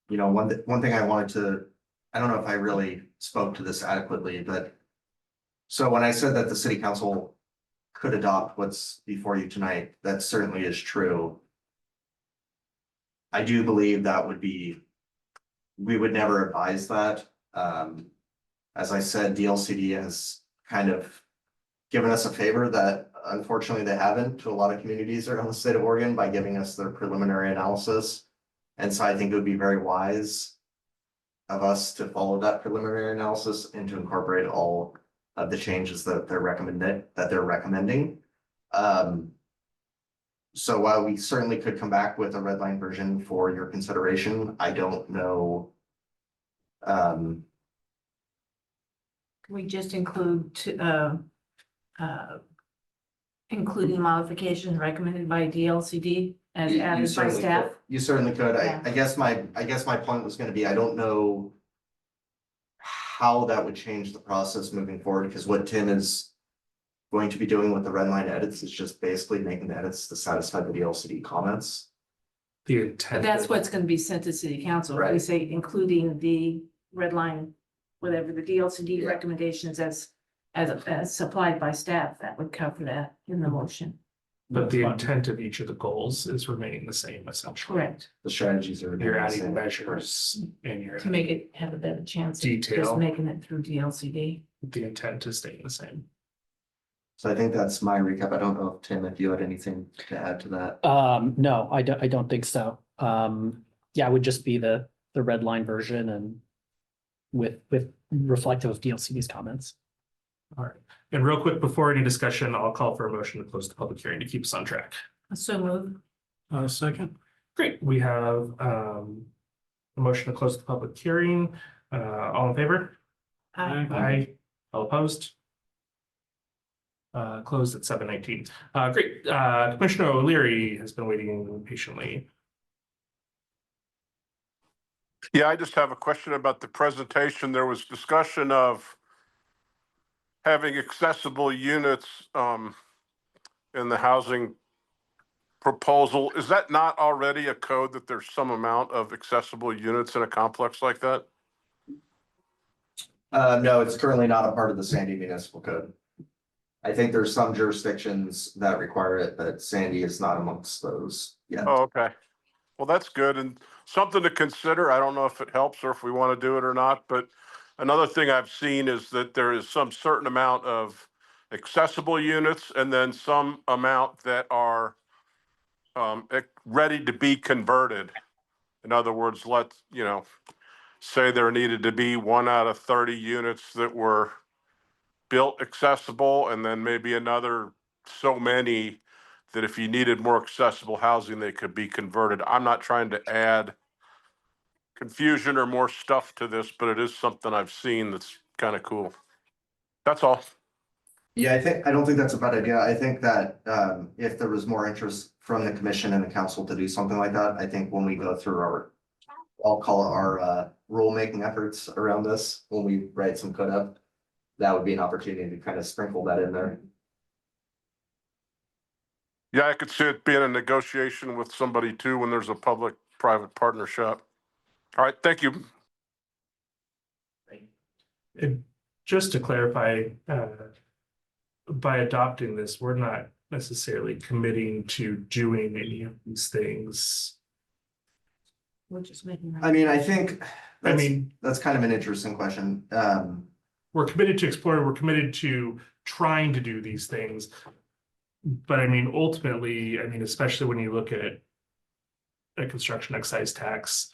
You know, one thing I wanted to, I don't know if I really spoke to this adequately, but so when I said that the city council could adopt what's before you tonight, that certainly is true. I do believe that would be, we would never advise that. As I said, DLCD has kind of given us a favor that unfortunately they haven't to a lot of communities around the state of Oregon by giving us their preliminary analysis. And so I think it would be very wise of us to follow that preliminary analysis and to incorporate all of the changes that they're recommending. So while we certainly could come back with a red line version for your consideration, I don't know. Can we just include including modifications recommended by DLCD as You added by certainly staff? could. You certainly could. Yeah. I guess my point was gonna be, I don't know how that would change the process moving forward, because what Tim is going to be doing with the red line edits is just basically making the edits to satisfy the DLCD comments. The But intent. that's what's gonna be sent to city council. If we Right. say including the red line, whatever the DLCD Yeah. recommendations as supplied by staff, that would cover that in the motion. But the That's fine. intent of each of the goals is remaining the same essentially. Correct. The strategies are. You're the adding same. measures and you're, To make it have a better chance of Detail. just making it through DLCD. the intent is staying the same. So I think that's my recap. I don't know if Tim, if you had anything to add to that. No, I don't think so. Yeah, it would just be the red line version and with reflective of DLCD's comments. All right, and real quick, before any discussion, I'll call for a motion to close the public hearing to keep us on track. So move. Second, Great, we have a motion to close the public hearing. All in favor? Aye. Aye. All opposed? Closed at 7:19. Great, Commissioner O'Leary has been waiting patiently. Yeah, I just have a question about the presentation. There was discussion of having accessible units in the housing proposal. Is that not already a code that there's some amount of accessible units in a complex like that? No, it's currently not a part of the Sandy Municipal Code. I think there's some jurisdictions that require it, but Sandy is not amongst those yet. Oh, okay. Well, that's good and something to consider. I don't know if it helps or if we want to do it or not, but another thing I've seen is that there is some certain amount of accessible units and then some amount that are ready to be converted. In other words, let's, say there needed to be 1 out of 30 units that were built accessible and then maybe another so many that if you needed more accessible housing, they could be converted. I'm not trying to add confusion or more stuff to this, but it is something I've seen that's kind of cool. That's all. Yeah, I don't think that's a bad idea. I think that if there was more interest from the commission and the council to do something like that, I think when we go through our, I'll call it our rulemaking efforts around this, when we write some code up, that would be an opportunity to kind of sprinkle that in there. Yeah, I could see it being a negotiation with somebody too when there's a public-private partnership. All right, thank you. And just to clarify, by adopting this, we're not necessarily committing to doing any of these things. We're just making. I mean, I think I mean, that's kind of an interesting question. we're committed to exploring, we're committed to trying to do these things. But I mean, ultimately, especially when you look at a construction excise tax,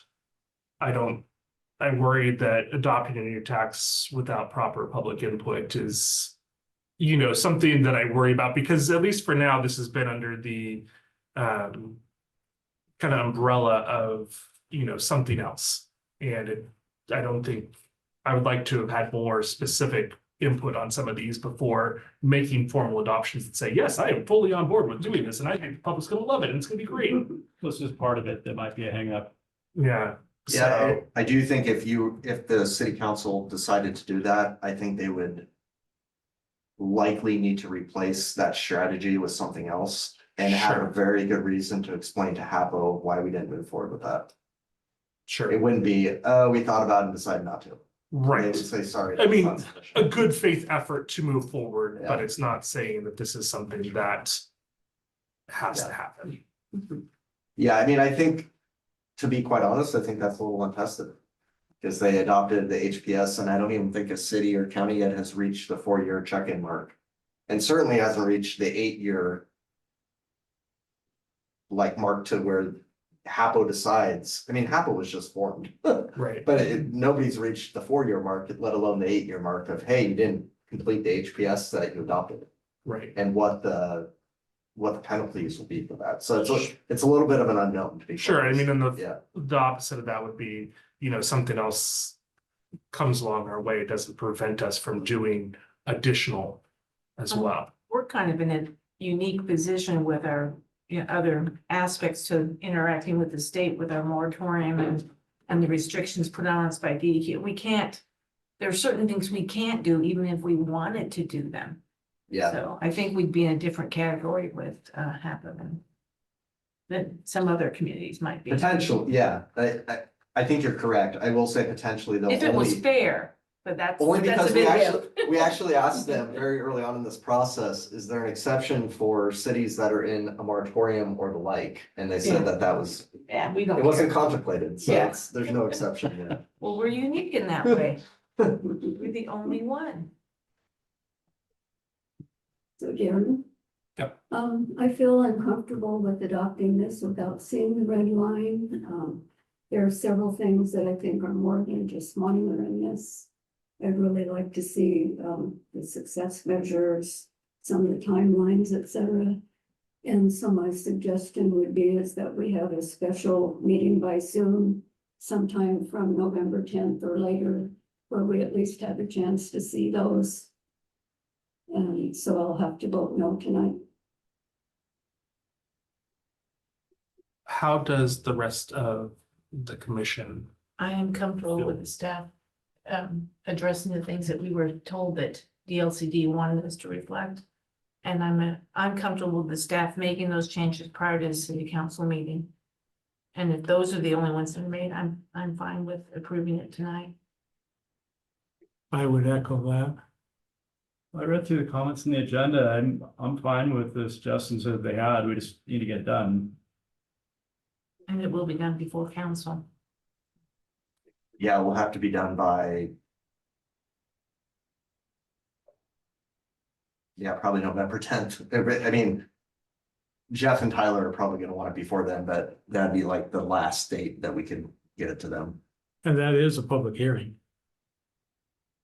I worry that adopting a new tax without proper public input is, something that I worry about, because at least for now, this has been under the kind of umbrella of, something else. And I don't think, I would like to have had more specific input on some of these before making formal adoptions and say, yes, I am fully on board with doing this and I think the public's gonna love it and it's gonna be great. This is part of it. That might be a hang up. Yeah. Yeah, So, I do think if the city council decided to do that, I think they would likely need to replace that strategy with something else and have a Sure. very good reason to explain to HAPO why we didn't move forward with that. sure, It wouldn't be, we thought about it and decided not to. They right. would say, sorry. I mean, that's not A sufficient. good faith effort to move forward, but Yeah. it's not saying that this is something that has to happen. Yeah, I mean, I think, to be quite honest, I think that's a little untested. Because they adopted the HPS and I don't even think a city or county yet has reached the 4-year check-in mark. And certainly hasn't reached the 8-year. Like mark to where HAPO decides, I mean, HAPO was just formed. Right. But nobody's reached the 4-year mark, let alone the 8-year mark of, hey, you didn't complete the HPS that you adopted. Right. And what the penalties will be for that. So it's a little bit of an unknown to be. Sure. I honest. mean, and Yeah, the opposite of that would be, something else comes along our way, it doesn't prevent us from doing additional as well. We're kind of in a unique position with our, other aspects to interacting with the state with our moratorium and the restrictions put on us by DEQ. We can't, there are certain things we can't do even if we wanted to do them. yeah. So I think we'd be in a different category with HAPA than some other communities might be. Potential, yeah, I think you're correct. I will say potentially though. If it was only- fair, but that's Only a because big we actually asked them very early on in this process, is there an exception for cities that are in a moratorium or the like? And they said Yeah. that was, Yeah, we don't. it wasn't care. contemplated, so Yeah. there's no exception, yeah. Well, we're unique in that way. We're the only one. So Darren? Yep. I feel uncomfortable with adopting this without seeing the red line. There are several things that I think are more than just monitoring this. I'd really like to see, the success measures, some of the timelines, et cetera. And so my suggestion would be is that we have a special meeting by Zoom sometime from November 10th or later, where we at least have a chance to see those. And so I'll have to vote no tonight. How does the rest of the commission? I am comfortable with the staff addressing the things that we were told that DLCD wanted us to reflect. And I'm comfortable with the staff making those changes prior to the city council meeting. And if those are the only ones that are made, I'm fine with approving it tonight. I would echo that. I read through the comments in the agenda. I'm fine with the suggestions that they had. We just need to get it done. And it will be done before council. Yeah, we'll have to be done by. Yeah, probably November 10th. I mean. Jeff and Tyler are probably gonna want it before then, but that'd be like the last date that we can get it to them. And that is a public hearing.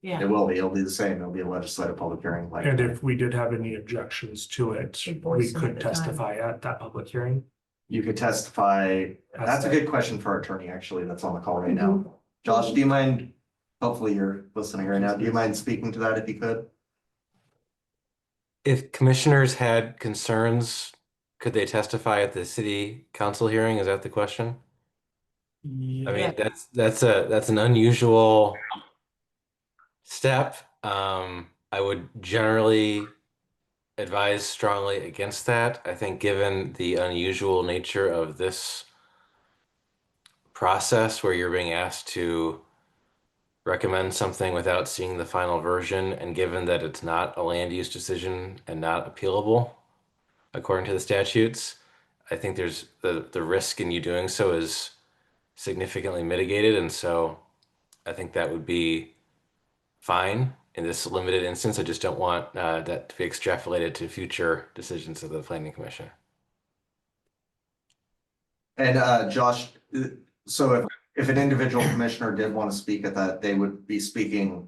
Yeah. It will be, it'll be the same. It'll be a legislative public hearing like. And if we did have any objections to it, We we voice them at could the time. testify at that public hearing. You could testify. That's a good question for our attorney, actually, that's on the call right now. Mm-hmm. Josh, do you mind? Hopefully you're listening right now. Do you mind speaking to that if you could? If commissioners had concerns, could they testify at the city council hearing? Is that the question? I mean, that's an unusual step. I would generally advise strongly against that. I think given the unusual nature of this process where you're being asked to recommend something without seeing the final version, and given that it's not a land use decision and not appealable according to the statutes, I think there's the risk in you doing so is significantly mitigated. And so I think that would be fine in this limited instance. I just don't want that to be extrapolated to future decisions of the planning commission. And Josh, so if an individual commissioner did want to speak at that, they would be speaking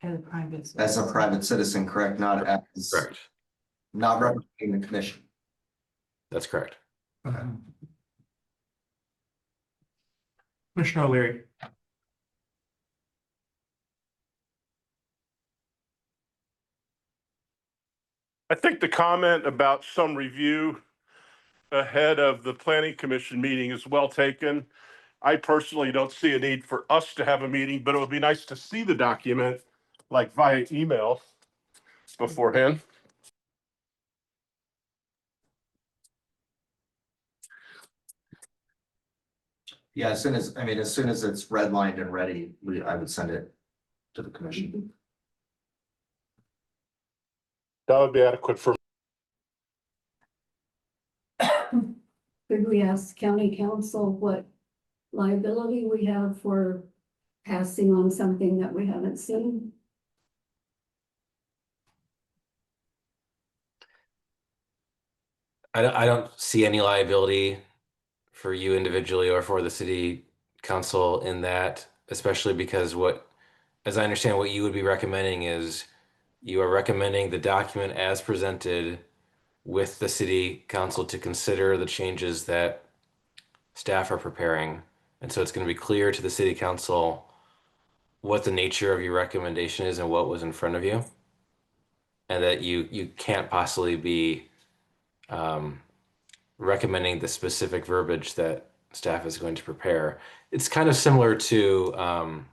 As a private. as a private citizen, correct? Not as, Correct. not representing the commission. That's correct. Commissioner O'Leary. I think the comment about some review ahead of the planning commission meeting is well taken. I personally don't see a need for us to have a meeting, but it would be nice to see the document like via email beforehand. Yeah, as soon as it's redlined and ready, I would send it to the commission. That would be adequate for. Could we ask county council what liability we have for passing on something that we haven't seen? I don't see any liability for you individually or for the city council in that, especially because as I understand, what you would be recommending is you are recommending the document as presented with the city council to consider the changes that staff are preparing. And so it's going to be clear to the city council what the nature of your recommendation is and what was in front of you. And that you can't possibly be recommending the specific verbiage that staff is going to prepare. It's kind of similar to,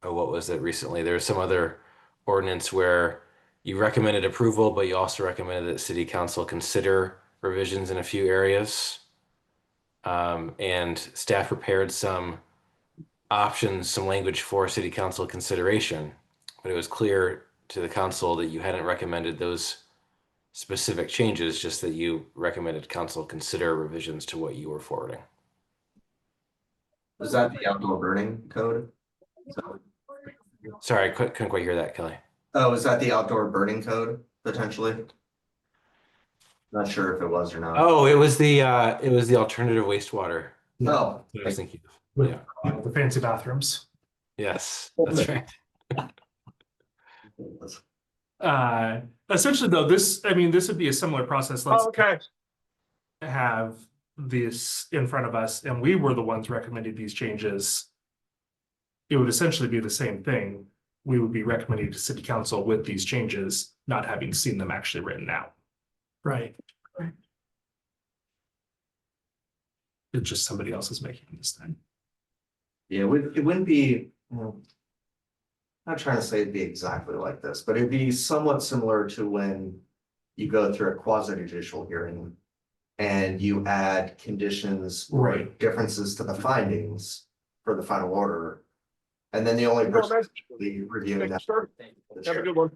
what was it recently? There was some other ordinance where you recommended approval, but you also recommended that city council consider revisions in a few areas. And staff prepared some options, some language for city council consideration, but it was clear to the council that you hadn't recommended those specific changes, just that you recommended council consider revisions to what you were forwarding. Is that the outdoor burning code? Sorry, I couldn't quite hear that, Kelly. Oh, is that the outdoor burning code potentially? Not sure if it was or not. Oh, it was the alternative wastewater. No. That I was thinking of. With Yeah. the fancy bathrooms. Yes, that's right. Essentially though, this would be a similar process. Let's Okay. have this in front of us and we were the ones recommending these changes. It would essentially be the same thing. We would be recommending to city council with these changes, not having seen them actually written out. Right. It's just somebody else is making this thing. Yeah, it wouldn't be, I'm not trying to say it'd be exactly like this, but it'd be somewhat similar to when you go through a quasi judicial hearing and you add conditions or Right. differences to the findings for the final order. And then the only person will be reviewing that. Have a good one.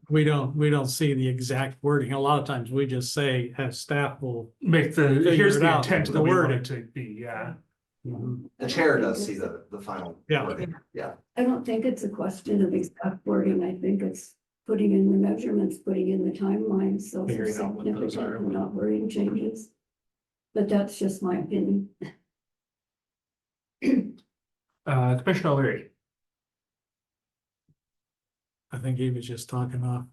We don't see the exact wording. A lot of times we just say, have staff will. Make the, Figure here's it the out, intent the that we want wording. it to be, yeah. The chair does see the final. Yeah. wording. Yeah. I don't think it's a question of exact wording. I think it's putting in the measurements, putting in the timelines, so they're Figuring out what those significant are. and not wording changes. But that's just my opinion. Commissioner O'Leary. I think he was just talking off.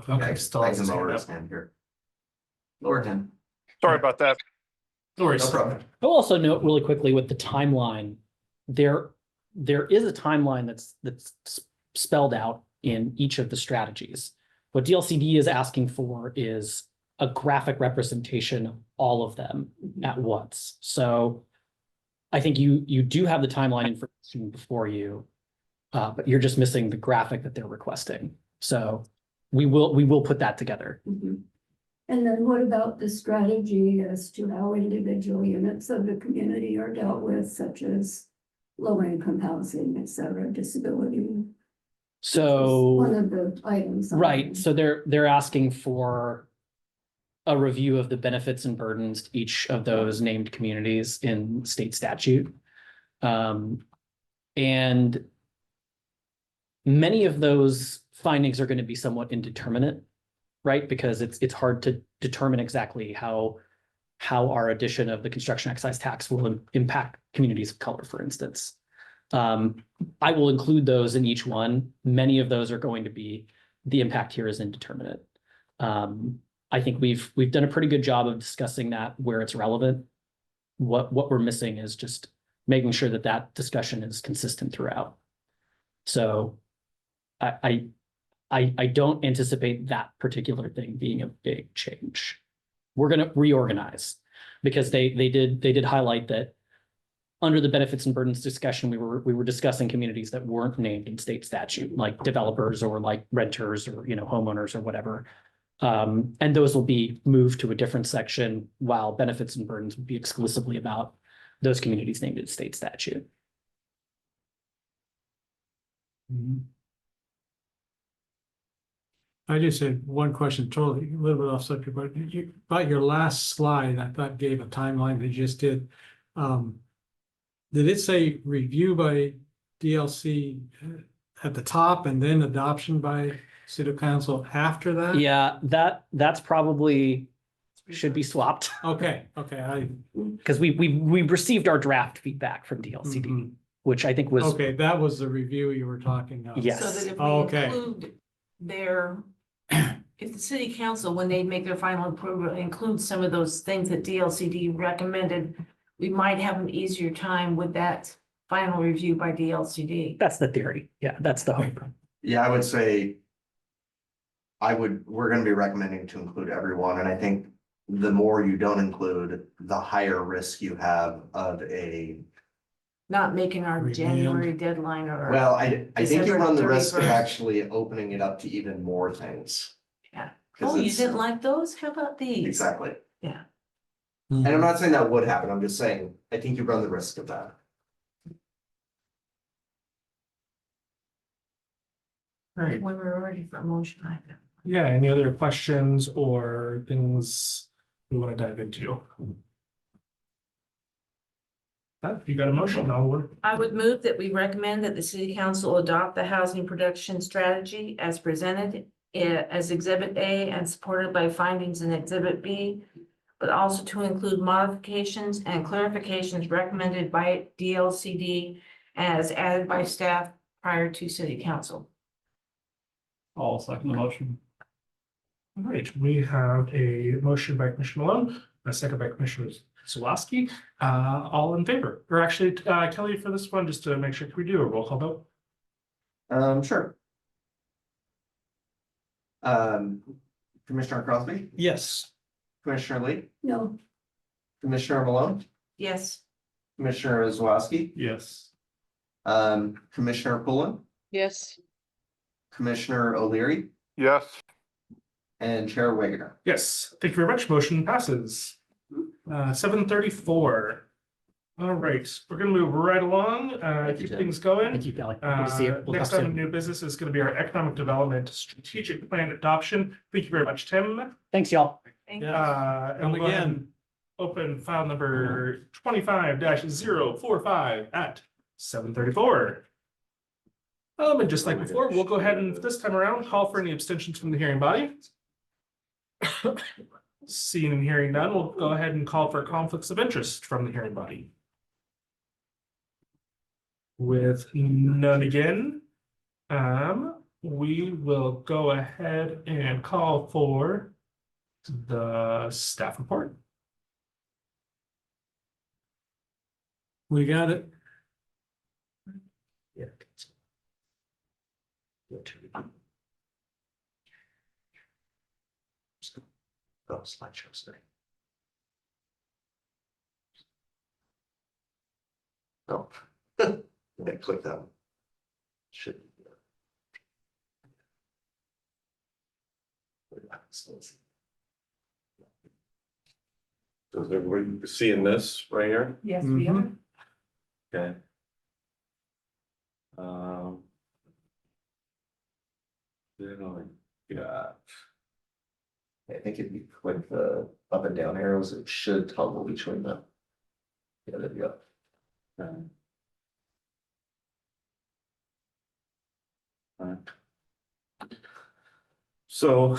Okay, still I has can his hand lower up. his hand here. Lower hand. Sorry about that. No worries. No problem. I'll also note really quickly with the timeline, there is a timeline that's spelled out in each of the strategies. What DLCD is asking for is a graphic representation of all of them at once. So I think you do have the timeline information before you, but you're just missing the graphic that they're requesting. So we will put that together. Mhm. And then what about the strategy as to how individual units of the community are dealt with, such as low income housing, et cetera, disability? One So, of the items. on right, there. so they're asking for a review of the benefits and burdens to each of those named communities in state statute. And many of those findings are going to be somewhat indeterminate, right? Because it's hard to determine exactly how our addition of the construction excise tax will impact communities of color, for instance. I will include those in each one. Many of those are going to be, the impact here is indeterminate. I think we've done a pretty good job of discussing that where it's relevant. What we're missing is just making sure that that discussion is consistent throughout. So I don't anticipate that particular thing being a big change. We're gonna reorganize because they did highlight that under the benefits and burdens discussion, we were discussing communities that weren't named in state statute, like developers or like renters or, you know, homeowners or whatever. And those will be moved to a different section while benefits and burdens would be exclusively about those communities named in state statute. I just had one question, totally a little bit off subject, but about your last slide, I thought gave a timeline that you just did. Did it say review by DLC at the top and then adoption by city council after that? Yeah, that's probably should be swapped Okay, because we received our draft feedback from DLCD, Mhm. which I think was okay, that was the review you were talking of. Yes. So that if Okay. we include their, if the city council, when they make their final approval, includes some of those things that DLCD recommended, we might have an easier time with that final review by DLCD. that's the theory. Yeah, that's the hope. Yeah, I would say. We're gonna be recommending to include everyone, and I think the more you don't include, the higher risk you have of a. Not making our Review. January deadline or. Well, I think you December run the risk of 31st. actually opening it up to even more things. Yeah. 'Cause Oh, you it's- didn't like those? How about these? Exactly. Yeah. And I'm not saying that would happen, I'm just saying, I think you run the risk of that. All right. When we're ready for a motion, I think. Yeah, any other questions or things we want to dive into? If you got a motion, I'll work. I would move that we recommend that the city council adopt the housing production strategy as presented as Exhibit A and supported by findings in Exhibit B, but also to include modifications and clarifications recommended by DLCD as added by staff prior to city council. I'll second the motion. All right, we have a motion by Commissioner Malone, a second by Commissioner Zulaski. All in favor, or actually, Kelly, for this one, just to make sure, can we do a roll call vote? Sure. Commissioner Crosby, Yes. Commissioner Lee, No, Commissioner Malone, Yes, Commissioner Zwoski, Yes. Commissioner Pullen, Yes. Commissioner O'Leary, Yes, and Chair Wagoner. Yes, thank you very much. Motion passes. 7:34. All right, we're gonna move right along, Thank you, keep Tim. things going. Thank you, Kelly. Good to see you. We'll Next talk item of soon. new business is gonna be our economic development strategic plan adoption. Thank you very much, Tim. Thanks, y'all. thank you. Yeah. And we'll go ahead Again. and open file number 25-045 at 7:34. And just like before, we'll go ahead and this time around, call for any abstentions from the hearing body. Seeing and hearing none, we'll go ahead and call for conflicts of interest from the hearing body. With none again, we will go ahead and call for the staff report. We got it. Yeah. Oh, slideshows today. Oh. Yeah, click that one. Should. So is everybody seeing this right here? Yes, we are. Okay. Then I got, I think if you click the up and down arrows, it should toggle between them. Yeah, there you go. so,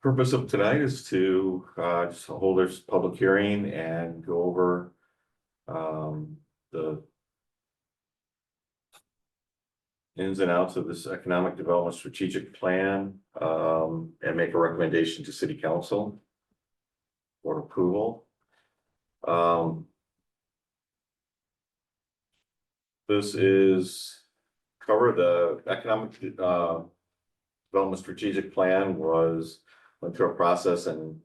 purpose of tonight is to, just hold this public hearing and go over, the ins and outs of this economic development strategic plan, and make a recommendation to city council for approval. This is cover the economic, development strategic plan went through a process and,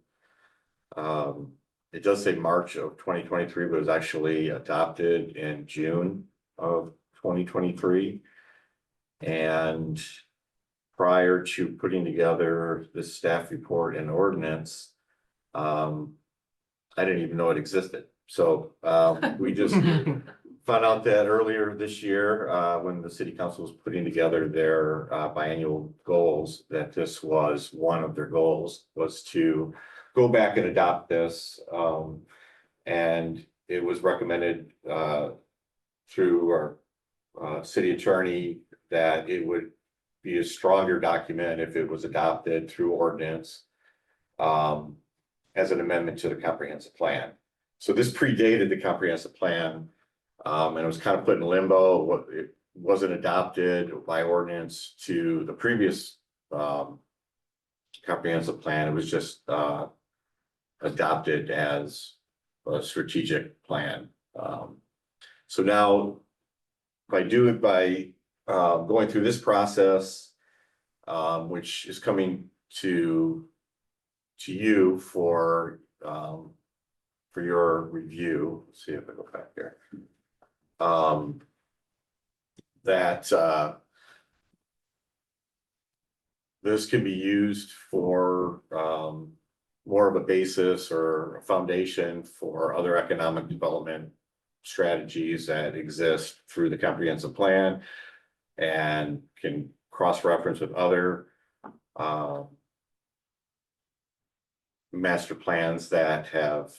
it does say March of 2023, but it was actually adopted in June of 2023. And prior to putting together the staff report and ordinance, I didn't even know it existed. So, we just found out that earlier this year, when the city council was putting together their biannual goals, that this was one of their goals, was to go back and adopt this. And it was recommended through our city attorney that it would be a stronger document if it was adopted through ordinance as an amendment to the comprehensive plan. So this predated the comprehensive plan. And it was kind of put in limbo. It wasn't adopted by ordinance to the previous comprehensive plan. It was just adopted as a strategic plan. So now by going through this process, which is coming to you for your review. Let's see if I go back there. That this can be used for more of a basis or a foundation for other economic development strategies that exist through the comprehensive plan and can cross-reference with other master plans that have,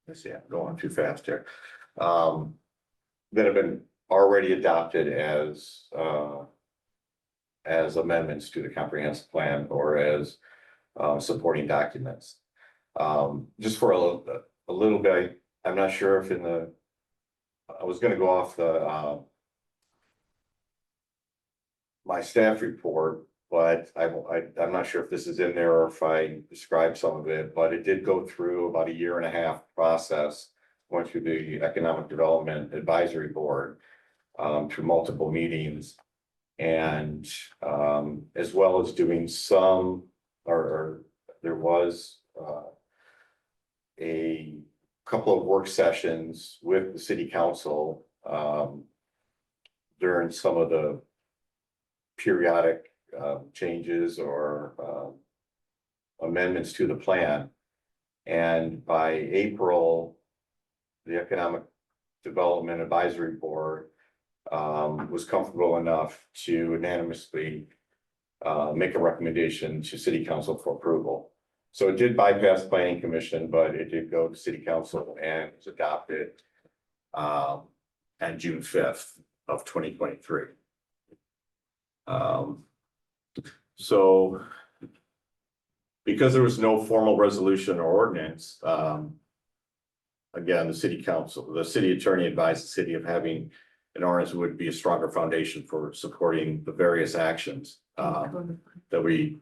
let's see, I'm going too fast here, that have been already adopted as amendments to the comprehensive plan or as supporting documents. Just for a little bit, I'm not sure if I was gonna go off my staff report, but I'm not sure if this is in there or if I described some of it, but it did go through about a 1.5 year process, went through the Economic Development Advisory Board, through multiple meetings, and as well as doing some, or there was a couple of work sessions with the city council during some of the periodic changes or amendments to the plan. And by April, the Economic Development Advisory Board was comfortable enough to unanimously make a recommendation to City Council for approval. So it did bypass Planning Commission, but it did go to City Council and was adopted on June 5th of 2023. So because there was no formal resolution or ordinance, again, the city attorney advised the city of having an ordinance would be a stronger foundation for supporting the various actions that we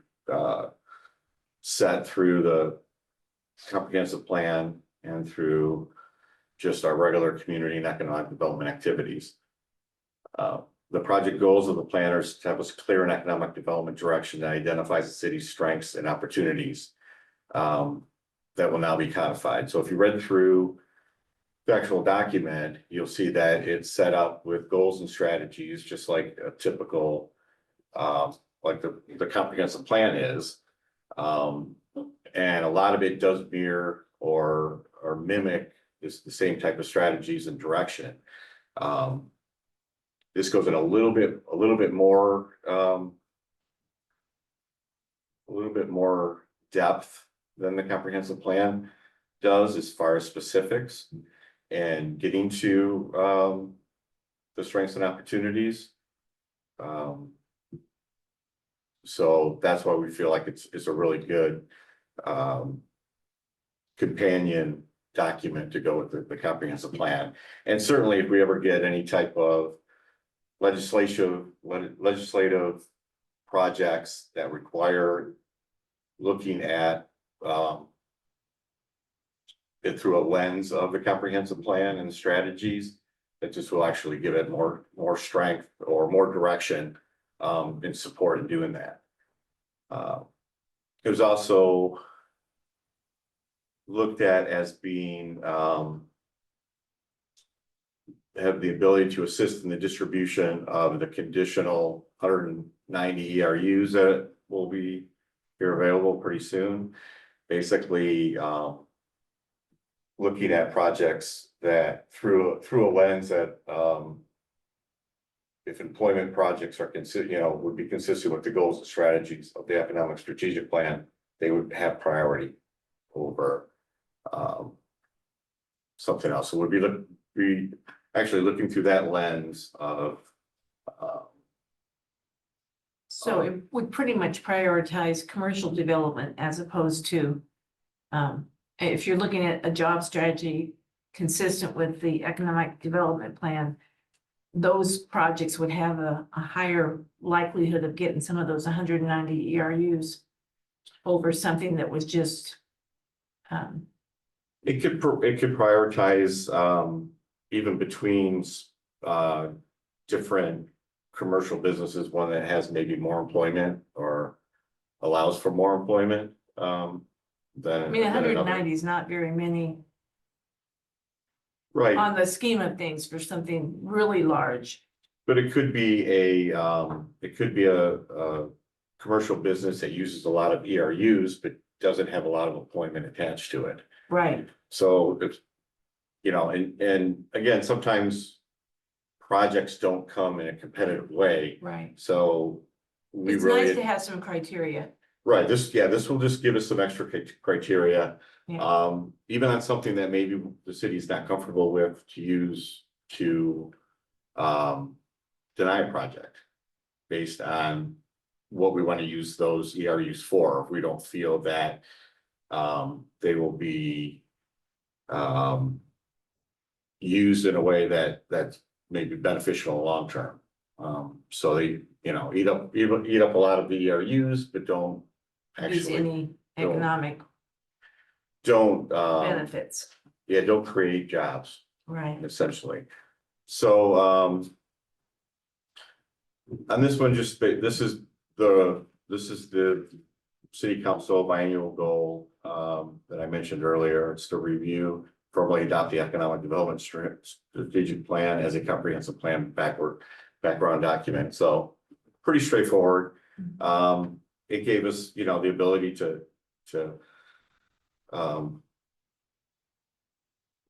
set through the comprehensive plan and through just our regular community and economic development activities. The project goals of the planners establish clear and economic development direction that identifies the city's strengths and opportunities that will now be codified. So if you read through the actual document, you'll see that it's set up with goals and strategies, just like a typical, like the comprehensive plan is. And a lot of it does mirror or mimic the same type of strategies and direction. This goes in a little bit more depth than the comprehensive plan does as far as specifics and getting to the strengths and opportunities. So that's why we feel like it's a really good companion document to go with the comprehensive plan. And certainly if we ever get any type of legislative projects that require looking at it through a lens of the comprehensive plan and strategies, that just will actually give it more strength or more direction in support in doing that. It was also looked at as being have the ability to assist in the distribution of the conditional 190 ERUs that will be here available pretty soon. Basically, looking at projects that through a lens that if employment projects are would be consistent with the goals and strategies of the economic strategic plan, they would have priority over something else. So we'd be actually looking through that lens of So it would pretty much prioritize commercial development as opposed to, if you're looking at a job strategy consistent with the economic development plan, those projects would have a higher likelihood of getting some of those 190 ERUs over something that was just, it could prioritize even between different commercial businesses, one that has maybe more employment or allows for more employment than. I mean, 190 is not very many Right, on the scheme of things for something really large. but it could be a commercial business that uses a lot of ERUs, but doesn't have a lot of employment attached to it. Right. So it's, and again, sometimes projects don't come in a competitive way. Right. So we It's nice to really, have some criteria. right, this will just give us some extra criteria. Yeah. Even on something that maybe the city's not comfortable with to use to deny a project based on what we want to use those ERUs for. If we don't feel that they will be used in a way that's maybe beneficial in the long term. So they, eat up a lot of the ERUs, but don't Use actually, any economic don't benefits. don't create jobs Right. essentially. So on this one, this is the city council biannual goal that I mentioned earlier. It's to review, formally adopt the economic development strategic plan as a comprehensive plan background document. So pretty straightforward. It gave us, the ability to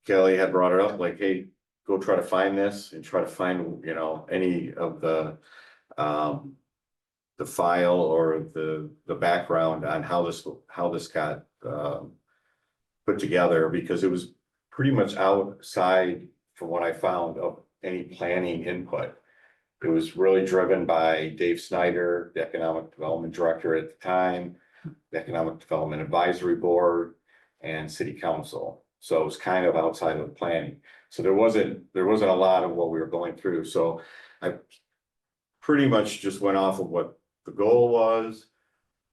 Kelly had brought it up, like, hey, go try to find this and try to find, any of the file or the background on how this got put together, because it was pretty much outside, from what I found, of any planning input. It was really driven by Dave Snyder, the Economic Development Director at the time, the Economic Development Advisory Board, and City Council. So it was kind of outside of the planning. So there wasn't a lot of what we were going through. So I pretty much just went off of what the goal was,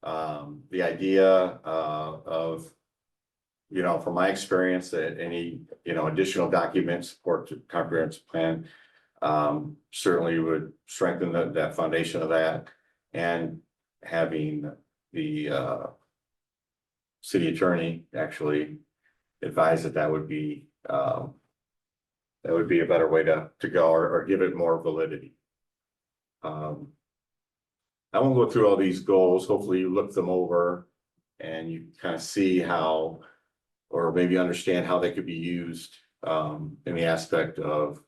the idea of, from my experience, that any, additional documents support the comprehensive plan certainly would strengthen that foundation of that, and having the city attorney actually advise that would be a better way to go, or give it more validity. I won't go through all these goals. Hopefully you look them over and you kind of see how, or maybe understand how they could be used in the aspect of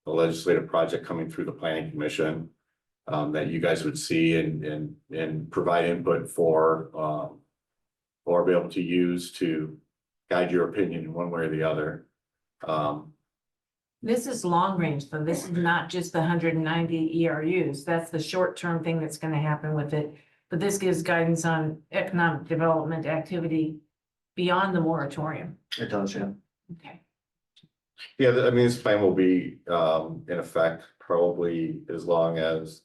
the legislative project coming through the planning commission, that you guys would see and provide input for, or be able to use to guide your opinion in one way or the other. This is long range, though. This is not just the 190 ERUs. That's the short-term thing that's gonna happen with it. But this gives guidance on economic development activity beyond the moratorium. It does, yeah. Okay. Yeah, I mean, this plan will be in effect probably as long as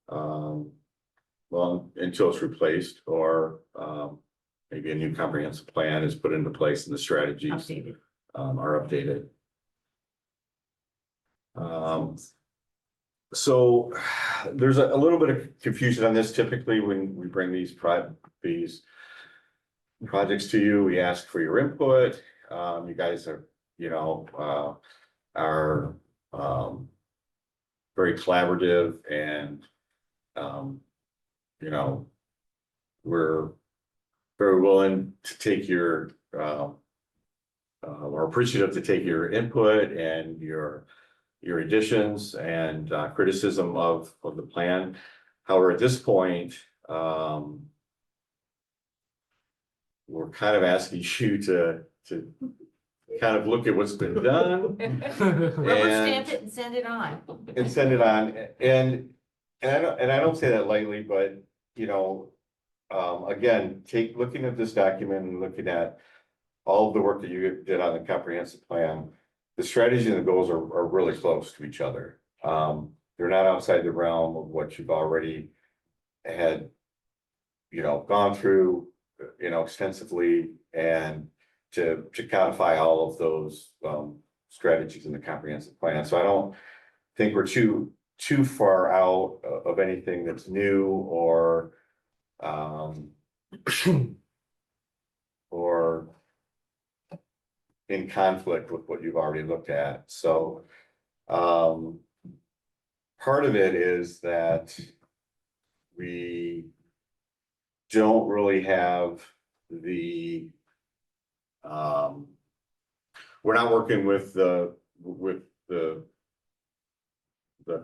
well, until it's replaced or maybe a new comprehensive plan is put into place and the strategies Updated. are updated. So there's a little bit of confusion on this. Typically, when we bring these projects to you, we ask for your input. You guys are, are very collaborative and, we're very willing to take your, we're appreciative to take your input and your additions and criticism of the plan. However, at this point, we're kind of asking you to kind of look at what's been done Rubber stamp it and send it on. and send it on. And I don't say that lightly, but again, looking at this document and looking at all of the work that you did on the comprehensive plan, the strategy and the goals are really close to each other. They're not outside the realm of what you've already had, gone through, extensively, and to codify all of those strategies in the comprehensive plan. So I don't think we're too far out of anything that's new or or in conflict with what you've already looked at. So part of it is that we don't really have the we're not working with the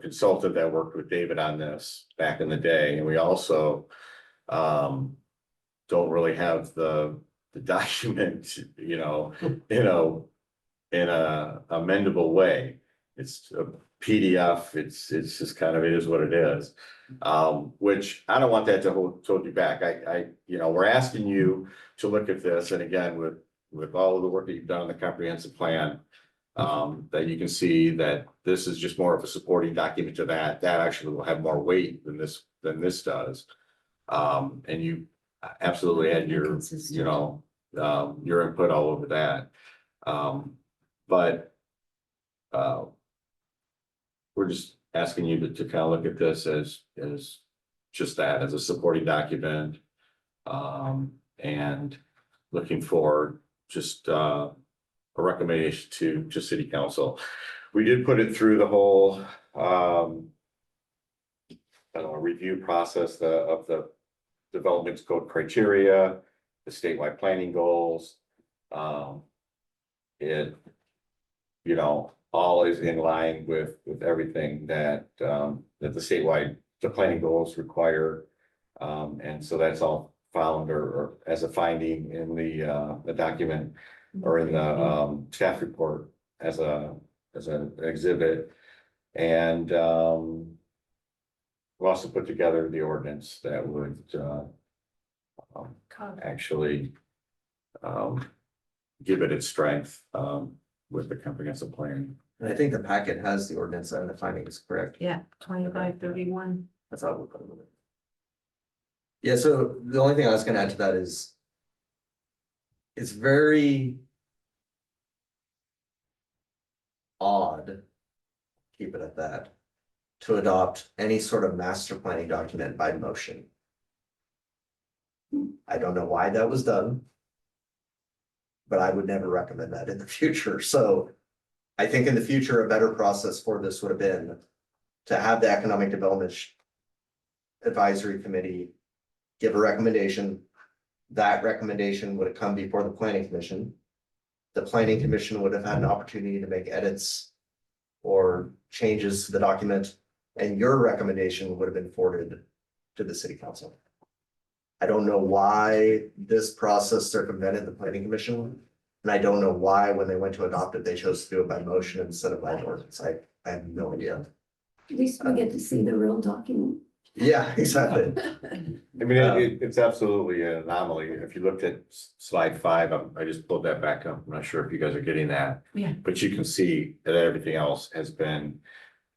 consultant that worked with David on this back in the day, and we also don't really have the document, in a amendable way. It's a PDF. It's just kind of, it is what it is. Which I don't want that to hold you back. We're asking you to look at this, and again, with all of the work that you've done on the comprehensive plan, that you can see that this is just more of a supporting document to that actually will have more weight than this does. And you absolutely had your, your input all over that. But we're just asking you to kind of look at this as just that, as a supporting document. And looking for just a recommendation to city council. We did put it through the whole review process of the development code criteria, the statewide planning goals. It, all is in line with everything that the statewide, the planning goals require. And so that's all found or as a finding in the document or in the staff report as an exhibit. And we also put together the ordinance that would actually give it its strength with the comprehensive plan. And I think the packet has the ordinance and the findings, correct? Yeah, 2531. That's all we're putting with it. Yeah, so the only thing I was gonna add to that is it's very odd, keep it at that, to adopt any sort of master planning document by motion. I don't know why that was done, but I would never recommend that in the future. So I think in the future, a better process for this would have been to have the Economic Development Advisory Committee give a recommendation. That recommendation would have come before the Planning Commission. The Planning Commission would have had an opportunity to make edits or changes to the document, and your recommendation would have been forwarded to the City Council. I don't know why this process circumvented the Planning Commission, and I don't know why when they went to adopt it, they chose to do it by motion instead of by ordinance. I have no idea. At least we get to see the real document. Yeah, exactly. I mean, it's absolutely an anomaly. If you looked at slide 5, I just pulled that back up. I'm not sure if you guys are getting that. Yeah. But you can see that everything else has been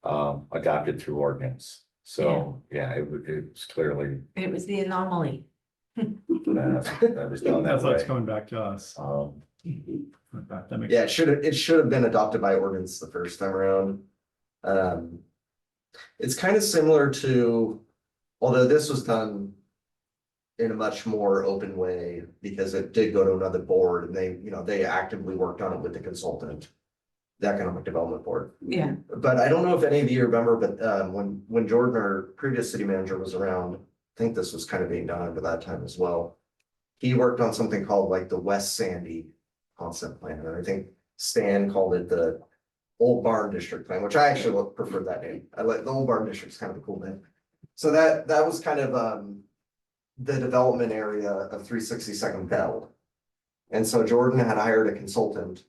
adopted through ordinance. So, yeah, it was clearly, It was the anomaly. that was done that That's why it's way. coming back to us. That makes Yeah, it should have been adopted by ordinance the first time around. It's kind of similar to, although this was done in a much more open way because it did go to another board and they actively worked on it with the consultant, the Economic Development Board. Yeah. But I don't know if any of you remember, but when Jordan, our previous city manager, was around, I think this was kind of being done over that time as well. He worked on something called like the West Sandy concept plan, and I think Stan called it the Old Barn District Plan, which I actually prefer that name. I like the Old Barn District's kind of a cool name. So that was kind of the development area of 362nd Bell. And so Jordan had hired a consultant.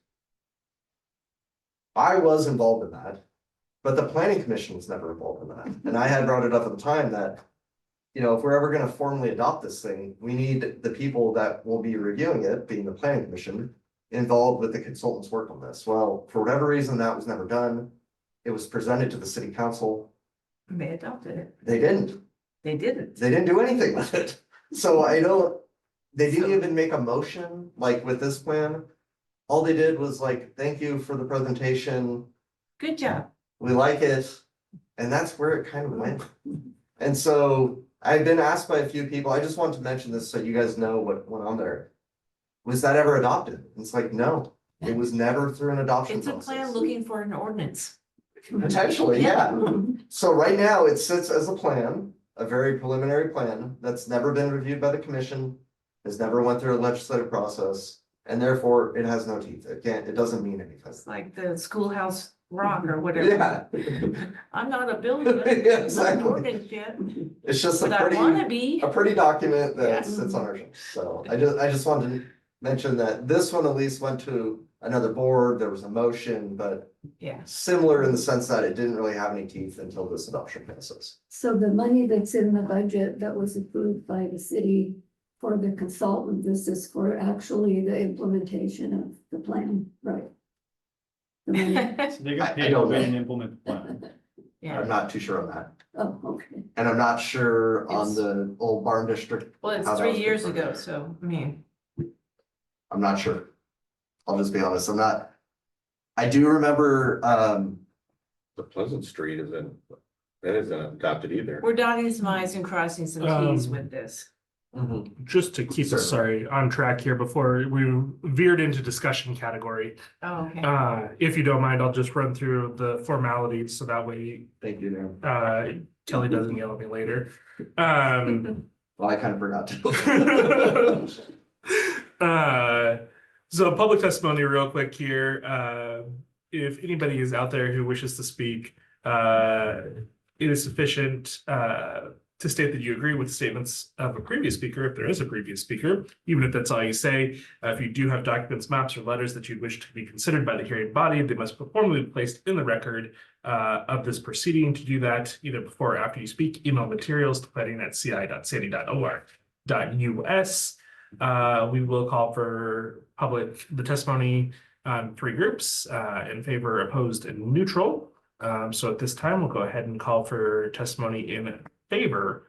I was involved in that, but the planning commission was never involved in that. And I had brought it up at the time that, if we're ever gonna formally adopt this thing, we need the people that will be reviewing it, being the planning commission, involved with the consultant's work on this. Well, for whatever reason, that was never done. It was presented to the city council. They adopted it. They didn't. They didn't. They didn't do anything with it. So they didn't even make a motion like with this plan. All they did was like, thank you for the presentation. Good job. We like it. And that's where it kind of went. And so I've been asked by a few people, I just wanted to mention this so you guys know what went on there. Was that ever adopted? It's like, no, it was never through an adoption It's a process. plan looking for an ordinance. Potentially, yeah. So right now it sits as a plan, a very preliminary plan that's never been reviewed by the commission, has never went through a legislative process, and therefore it has no teeth. It doesn't mean anything. It's like the schoolhouse rock or whatever. Yeah. I'm not a builder. Yeah, exactly. Ordinance yet, It's just but I wanna be. a pretty document Yeah. that sits on our shelf. So I just wanted to mention that this one at least went to another board. There was a motion, but Yeah. similar in the sense that it didn't really have any teeth until this adoption process. So the money that's in the budget that was approved by the city for the consultant, this is for actually the implementation of the plan, right? The money, They got I paid to don't know. and implement the plan. Yeah, I'm not too sure on that. oh, okay. And I'm not sure on It's- the Old Barn District. well, it's how that 3 was years configured. ago, so, I mean, I'm not sure. I'll just be honest, I do remember, The Pleasant Street that isn't adopted either. we're dotting some i's and crossing some t's with this. Just to keep us, sorry, on track here before we veered into discussion category. Oh, okay. If you don't mind, I'll just run through the formalities so that way thank you, Dan. Kelly doesn't yell at me later. Well, I kind of forgot to. So public testimony real quick here. If anybody is out there who wishes to speak, it is sufficient to state that you agree with statements of a previous speaker, if there is a previous speaker, even if that's all you say. If you do have documents, maps, or letters that you wish to be considered by the hearing body, they must formally be placed in the record of this proceeding. To do that, either before or after you speak, email materials to planning@ci.sandy.or.us. We will call for the testimony on 3 groups, in favor, opposed, and neutral. So at this time, we'll go ahead and call for testimony in favor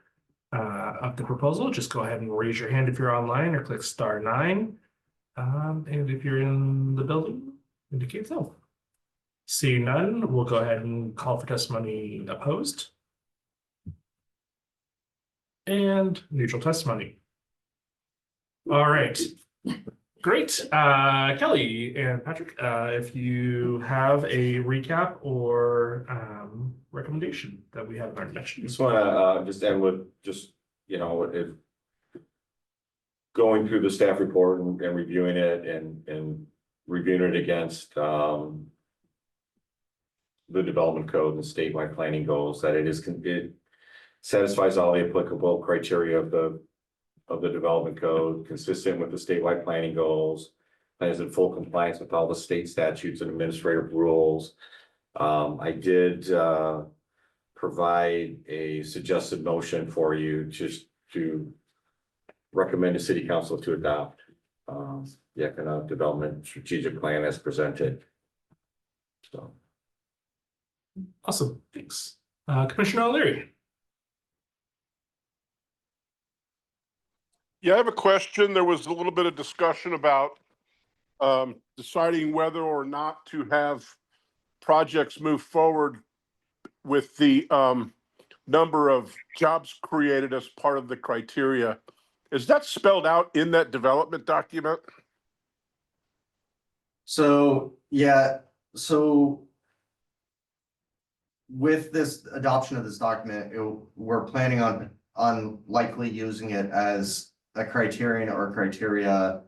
of the proposal. Just go ahead and raise your hand if you're online or click *9. And if you're in the building, indicate so. Seeing none, we'll go ahead and call for testimony opposed. And neutral testimony. All right. Great. Kelly and Patrick, if you have a recap or recommendation that we haven't already mentioned. Just wanna just end with if going through the staff report and reviewing it and reviewing it against the development code and statewide planning goals, that it satisfies all the applicable criteria of the development code, consistent with the statewide planning goals, and is in full compliance with all the state statutes and administrative rules. I did provide a suggested motion for you just to recommend the city council to adopt the economic development strategic plan as presented. So Awesome, thanks. Commissioner O'Leary. Yeah, I have a question. There was a little bit of discussion about deciding whether or not to have projects move forward with the number of jobs created as part of the criteria. Is that spelled out in that development document? So, yeah, so. With this adoption of this document, we're planning on likely using it as a criterion or criteria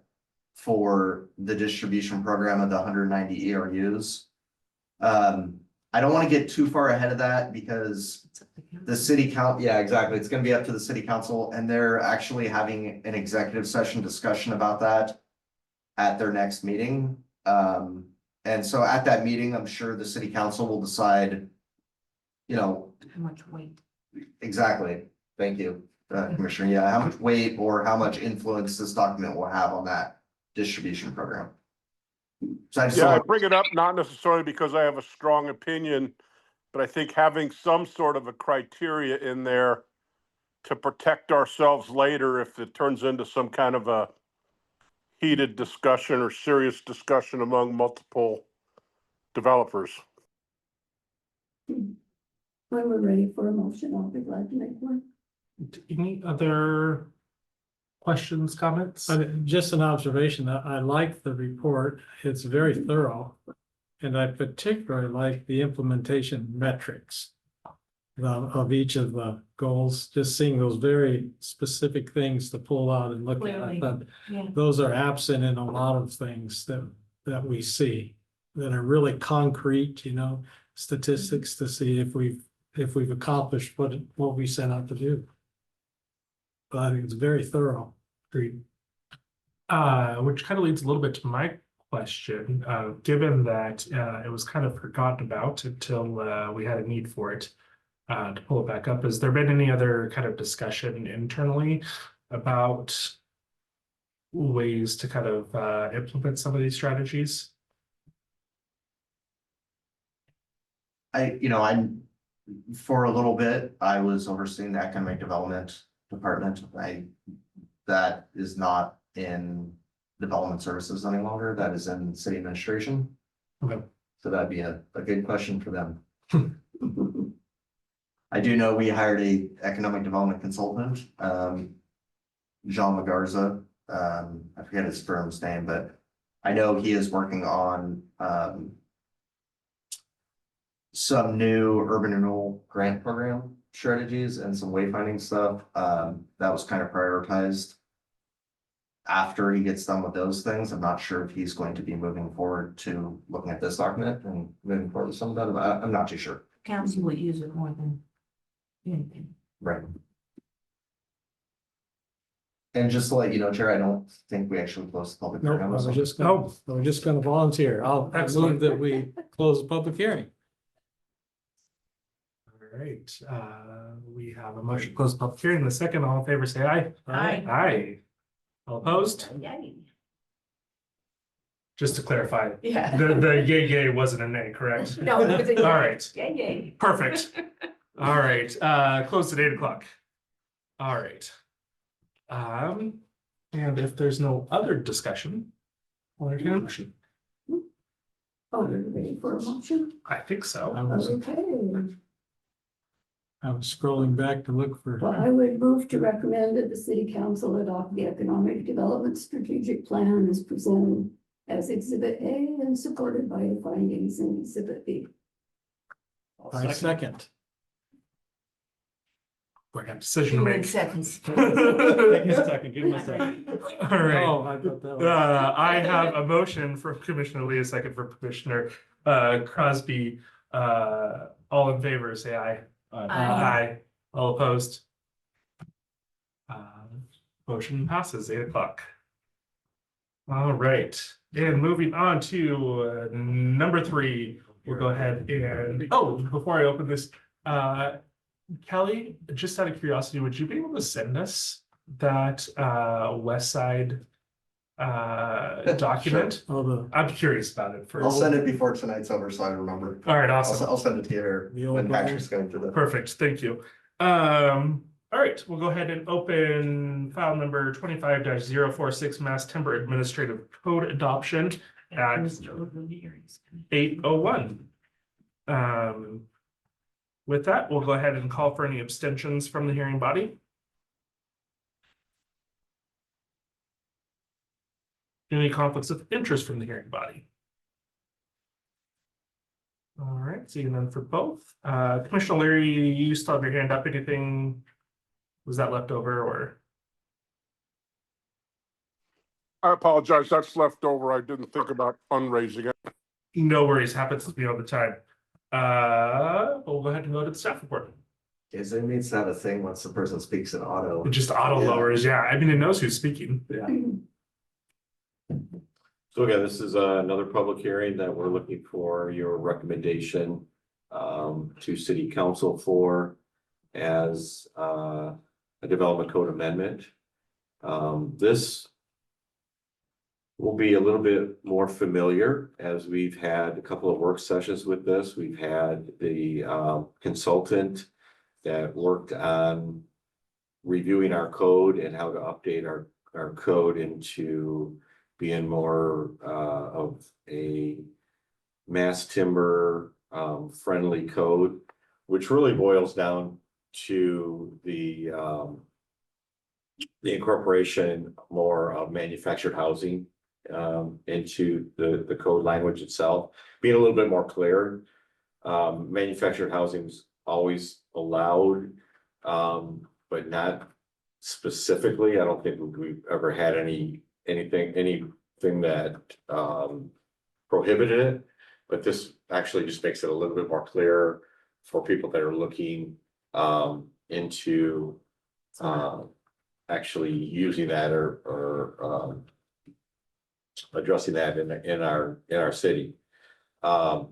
for the distribution program of the 190 ERUs. I don't want to get too far ahead of that because the city council, yeah, exactly. It's going to be up to the city council, and they're actually having an executive session discussion about that at their next meeting. And so at that meeting, I'm sure the city council will decide, How much weight? exactly. Thank you, Commissioner. Yeah, how much weight or how much influence this document will have on that distribution program. So I just Yeah, I bring it up not necessarily because I have a strong opinion, but I think having some sort of a criteria in there to protect ourselves later if it turns into some kind of a heated discussion or serious discussion among multiple developers. When we're ready for a motion, I'll be glad to make one. Any other questions, comments? Just an observation, I like the report. It's very thorough. And I particularly like the implementation metrics of each of the goals, just seeing those very specific things to pull out and look Clearly. at. Yeah. Those are absent in a lot of things that we see that are really concrete, statistics to see if we've accomplished what we set out to do. But I think it's very thorough. Agreed. Which kind of leads a little bit to my question, given that it was kind of forgotten about until we had a need for it to pull it back up. Has there been any other kind of discussion internally about ways to kind of implement some of these strategies? For a little bit, I was overseeing the economic development department. That is not in development services any longer. That is in city administration. Okay. So that'd be a good question for them. I do know we hired a economic development consultant, Jean Magarza. I forget his firm's name, but I know he is working on some new urban renewal grant program strategies and some wayfinding stuff. That was kind of prioritized. After he gets done with those things, I'm not sure if he's going to be moving forward to looking at this document and moving forward with some of that. I'm not too sure. Council will use it more than anything. Right. And just to let you know, Chair, I don't think we actually closed the public No, hearing. I on was this just one. gonna, we're just gonna volunteer. I'll Excellent. move that we close the public hearing. All right, we have a motion to close the public hearing. The second, all in favor, say aye. Aye. Aye. All opposed? Yay. Just to clarify, Yeah. the yay wasn't a nay, correct? No, it was a yay. All right, Yay, yay. perfect. All right, close at 8 o'clock. All right. And if there's no other discussion, I'll entertain a motion. Oh, we're ready for a motion? I think so. Okay, I was scrolling back to look for. well, I would move to recommend that the city council adopt the economic development strategic plan as presented as Exhibit A and supported by the findings in Exhibit B. I second. We're gonna have a decision to make. Seconds. Give me a second, give me a second. All right. Oh, I thought that was. I have a motion from Commissioner Lee, a second for Commissioner Crosby. All in favor, say aye. Aye. All opposed? Motion passes 8 o'clock. All right, and moving on to number 3, we'll go ahead and, before I open this, Kelly, just out of curiosity, would you be able to send us that West Side document. All the, I'm curious about it I'll first. send it before tonight's over, so I remember. All right, awesome. I'll send it to you here The old when Bible. Patrick's going through the. Perfect, thank you. All right, we'll go ahead and open file number 25-046 Mass Timber Administrative Code Adoption at 8:01. With that, we'll go ahead and call for any abstentions from the hearing body. Any conflicts of interest from the hearing body? All right, seeing none for both. Commissioner Larry, you still have your hand up. Anything? Was that left over or? I apologize, that's left over. I didn't think about unraising it. No worries, happens to me all the time. We'll go ahead and go to the staff report. Is it needs to have a thing once the person speaks in auto. It just auto Yeah. lowers, yeah. I mean, it knows who's speaking. Yeah. So again, this is another public hearing that we're looking for your recommendation to city council for as a development code amendment. This will be a little bit more familiar as we've had a couple of work sessions with this. We've had the consultant that worked on reviewing our code and how to update our code into being more of a mass timber friendly code, which really boils down to the incorporation more of manufactured housing into the code language itself, being a little bit more clear. Manufactured housing's always allowed, but not specifically. I don't think we've ever had anything that prohibited it, but this actually just makes it a little bit more clear for people that are looking into actually using that or addressing that in our city. A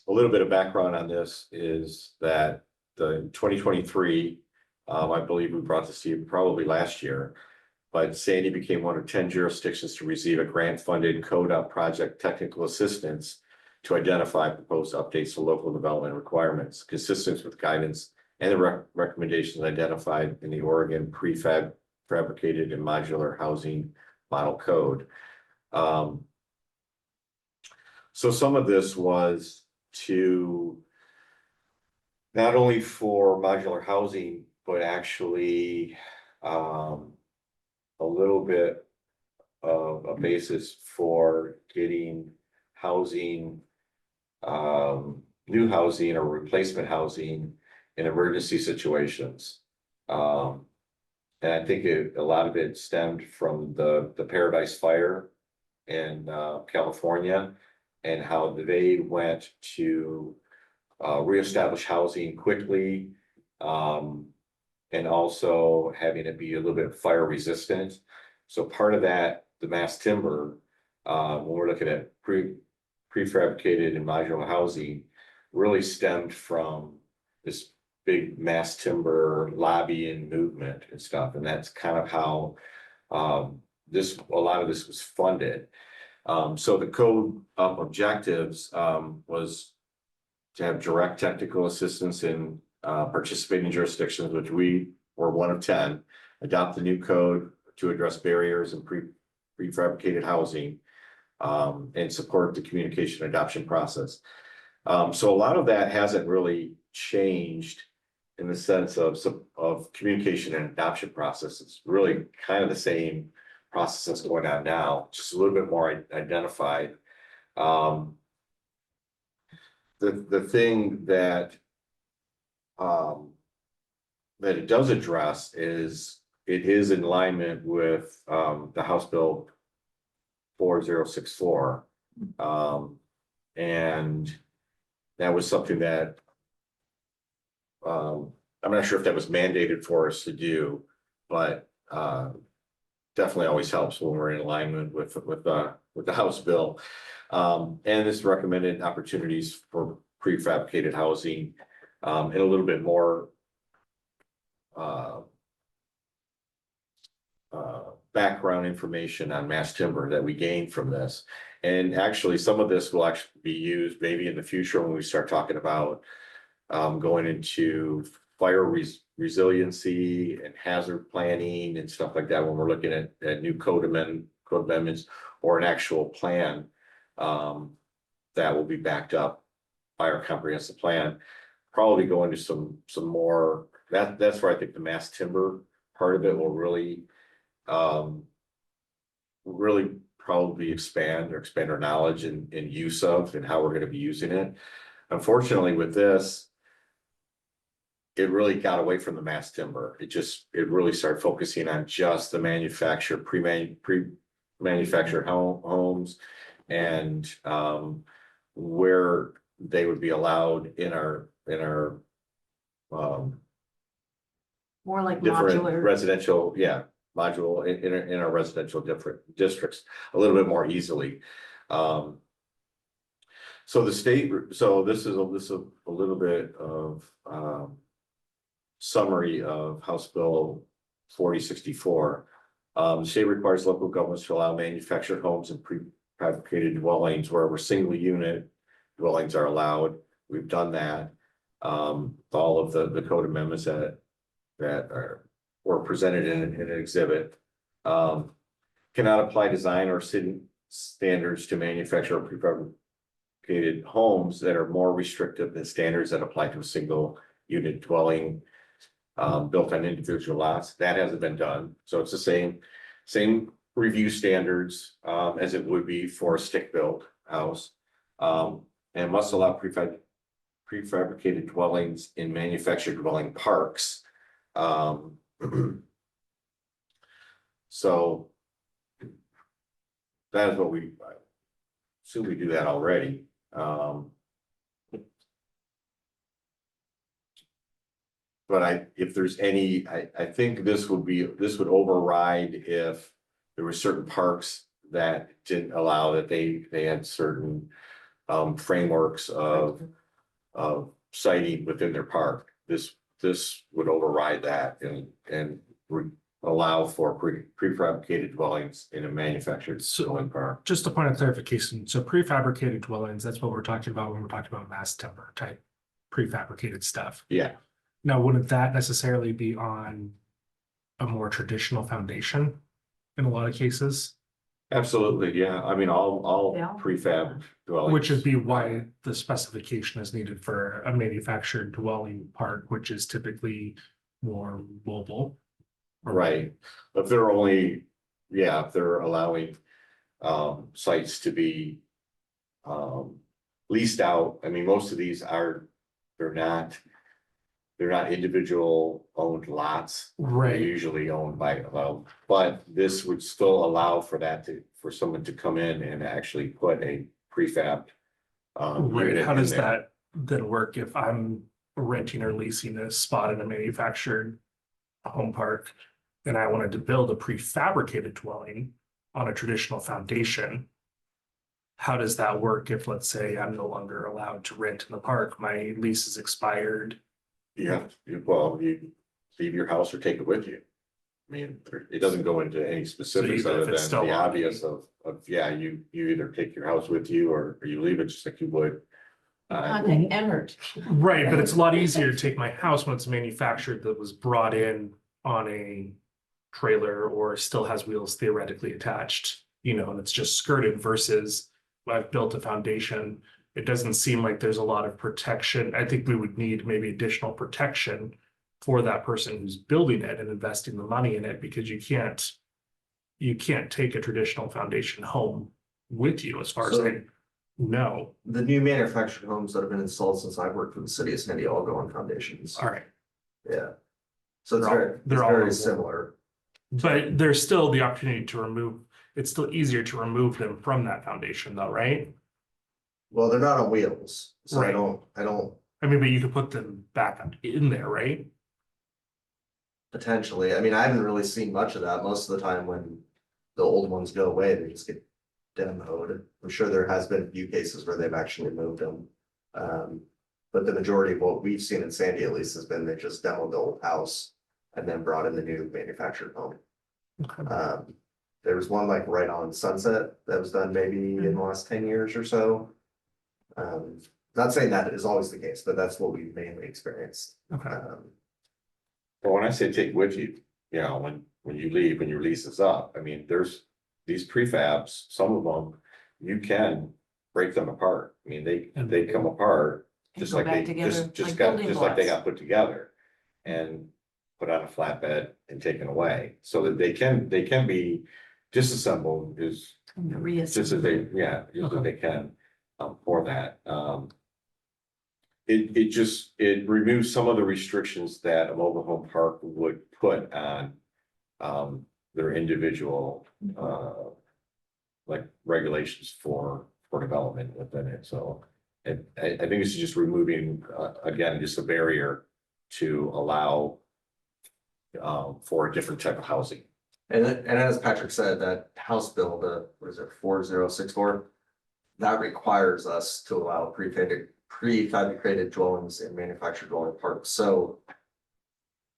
little bit of background on this is that the 2023, I believe we brought this to you probably last year, but Sandy became one of 10 jurisdictions to receive a grant-funded code up project technical assistance to identify proposed updates to local development requirements, consistent with guidance and the recommendations identified in the Oregon prefabricated and modular housing model code. So some of this was to not only for modular housing, but actually a little bit of a basis for getting housing, new housing or replacement housing in emergency situations. And I think a lot of it stemmed from the Paradise Fire in California and how they went to reestablish housing quickly, and also having it be a little bit fire resistant. So part of that, the mass timber, when we're looking at prefabricated and modular housing, really stemmed from this big mass timber lobbying movement and stuff. And that's kind of how a lot of this was funded. So the code objectives was to have direct technical assistance in participating jurisdictions, which we were one of 10, adopt the new code to address barriers in prefabricated housing, and support the communication adoption process. So a lot of that hasn't really changed in the sense of communication and adoption process. It's really kind of the same process that's going on now, just a little bit more identified. The thing that it does address is it is in alignment with the House Bill 4064. And that was something that I'm not sure if that was mandated for us to do, but definitely always helps when we're in alignment with the House bill. And this recommended opportunities for prefabricated housing and a little bit more background information on mass timber that we gained from this. And actually, some of this will actually be used maybe in the future when we start talking about going into fire resiliency and hazard planning and stuff like that, when we're looking at new code amendments or an actual plan that will be backed up by our comprehensive plan. Probably go into some more, that's where I think the mass timber part of it will really probably expand our knowledge and use of and how we're going to be using it. Unfortunately, with this, it really got away from the mass timber. It really started focusing on just the manufactured, pre-manufactured homes and where they would be allowed in our More like different modular. residential, module in our residential different districts a little bit more easily. So the state, so this is a little bit of summary of House Bill 4064. The state requires local governments to allow manufactured homes and prefabricated dwellings wherever single unit dwellings are allowed. We've done that. All of the code amendments that were presented in an exhibit cannot apply design or city standards to manufacture or prefabricated homes that are more restrictive than standards that apply to a single unit dwelling built on individual lots. That hasn't been done. So it's the same review standards as it would be for a stick-built house, and must allow prefabricated dwellings in manufactured dwelling parks. So that is what we assume we do that already. But if there's any, I think this would override if there were certain parks that didn't allow that they had certain frameworks of siting within their park. This would override that and allow for prefabricated dwellings in a manufactured dwelling park. Just a point of clarification. So prefabricated dwellings, that's what we're talking about when we're talking about mass timber type prefabricated stuff. Yeah. Now, wouldn't that necessarily be on a more traditional foundation in a lot of cases? Absolutely, yeah. I mean, all Yeah. prefab dwellings. Which would be why the specification is needed for a manufactured dwelling park, which is typically more mobile. Right, if they're only, if they're allowing sites to be leased out. I mean, most of these they're not individual owned lots. They're Right. usually owned by, but this would still allow for someone to come in and actually put a prefab Right. unit How in does there. that then work if I'm renting or leasing a spot in a manufactured home park and I wanted to build a prefabricated dwelling on a traditional foundation? How does that work if, let's say, I'm no longer allowed to rent in the park, my lease is expired? You leave your house or take it with you. I mean, it doesn't go into any specifics even if other it's than still the on the- obvious you either take your house with you or you leave it just like you would. Contact Emmert. Right, but it's a lot easier to take my house when it's manufactured that was brought in on a trailer or still has wheels theoretically attached, and it's just skirted versus I've built a foundation. It doesn't seem like there's a lot of protection. I think we would need maybe additional protection for that person who's building it and investing the money in it, because you can't take a traditional foundation home with you, as far as I know. The new manufactured homes that have been installed since I've worked for the city of Sandy all go on foundations. All right. Yeah. So They're it's all very mobile. similar. But there's still the opportunity to remove, it's still easier to remove them from that foundation though, right? Well, they're not on wheels, so Right. I don't I mean, but you could put them back in there, right? potentially, I mean, I haven't really seen much of that. Most of the time when the old ones go away, they just get demoed. I'm sure there has been a few cases where they've actually moved them. But the majority of what we've seen in Sandy at least has been they just demoed the old house and then brought in the new manufactured home. there was one like right on Sunset that was done maybe in the last 10 years or so. Not saying that is always the case, but that's what we mainly experienced. Okay. But when I say take with you, you know, when you leave, when your lease is up, I mean, there's these prefabs, some of them, you can break them apart. I mean, they come apart And just go like back they together just like got, building just like they blocks. got put together. And put on a flatbed and taken away, so that they can be disassembled is And just as reassemble. just as they can, for that. It removes some of the restrictions that a mobile home park would put on, their individual, like regulations for development within it, so. I think it's just removing, again, just a barrier to allow, for a different type of housing. And as Patrick said, that House Bill, what is it, 4064? That requires us to allow prefabricated dwellings in manufactured dwelling parks, so.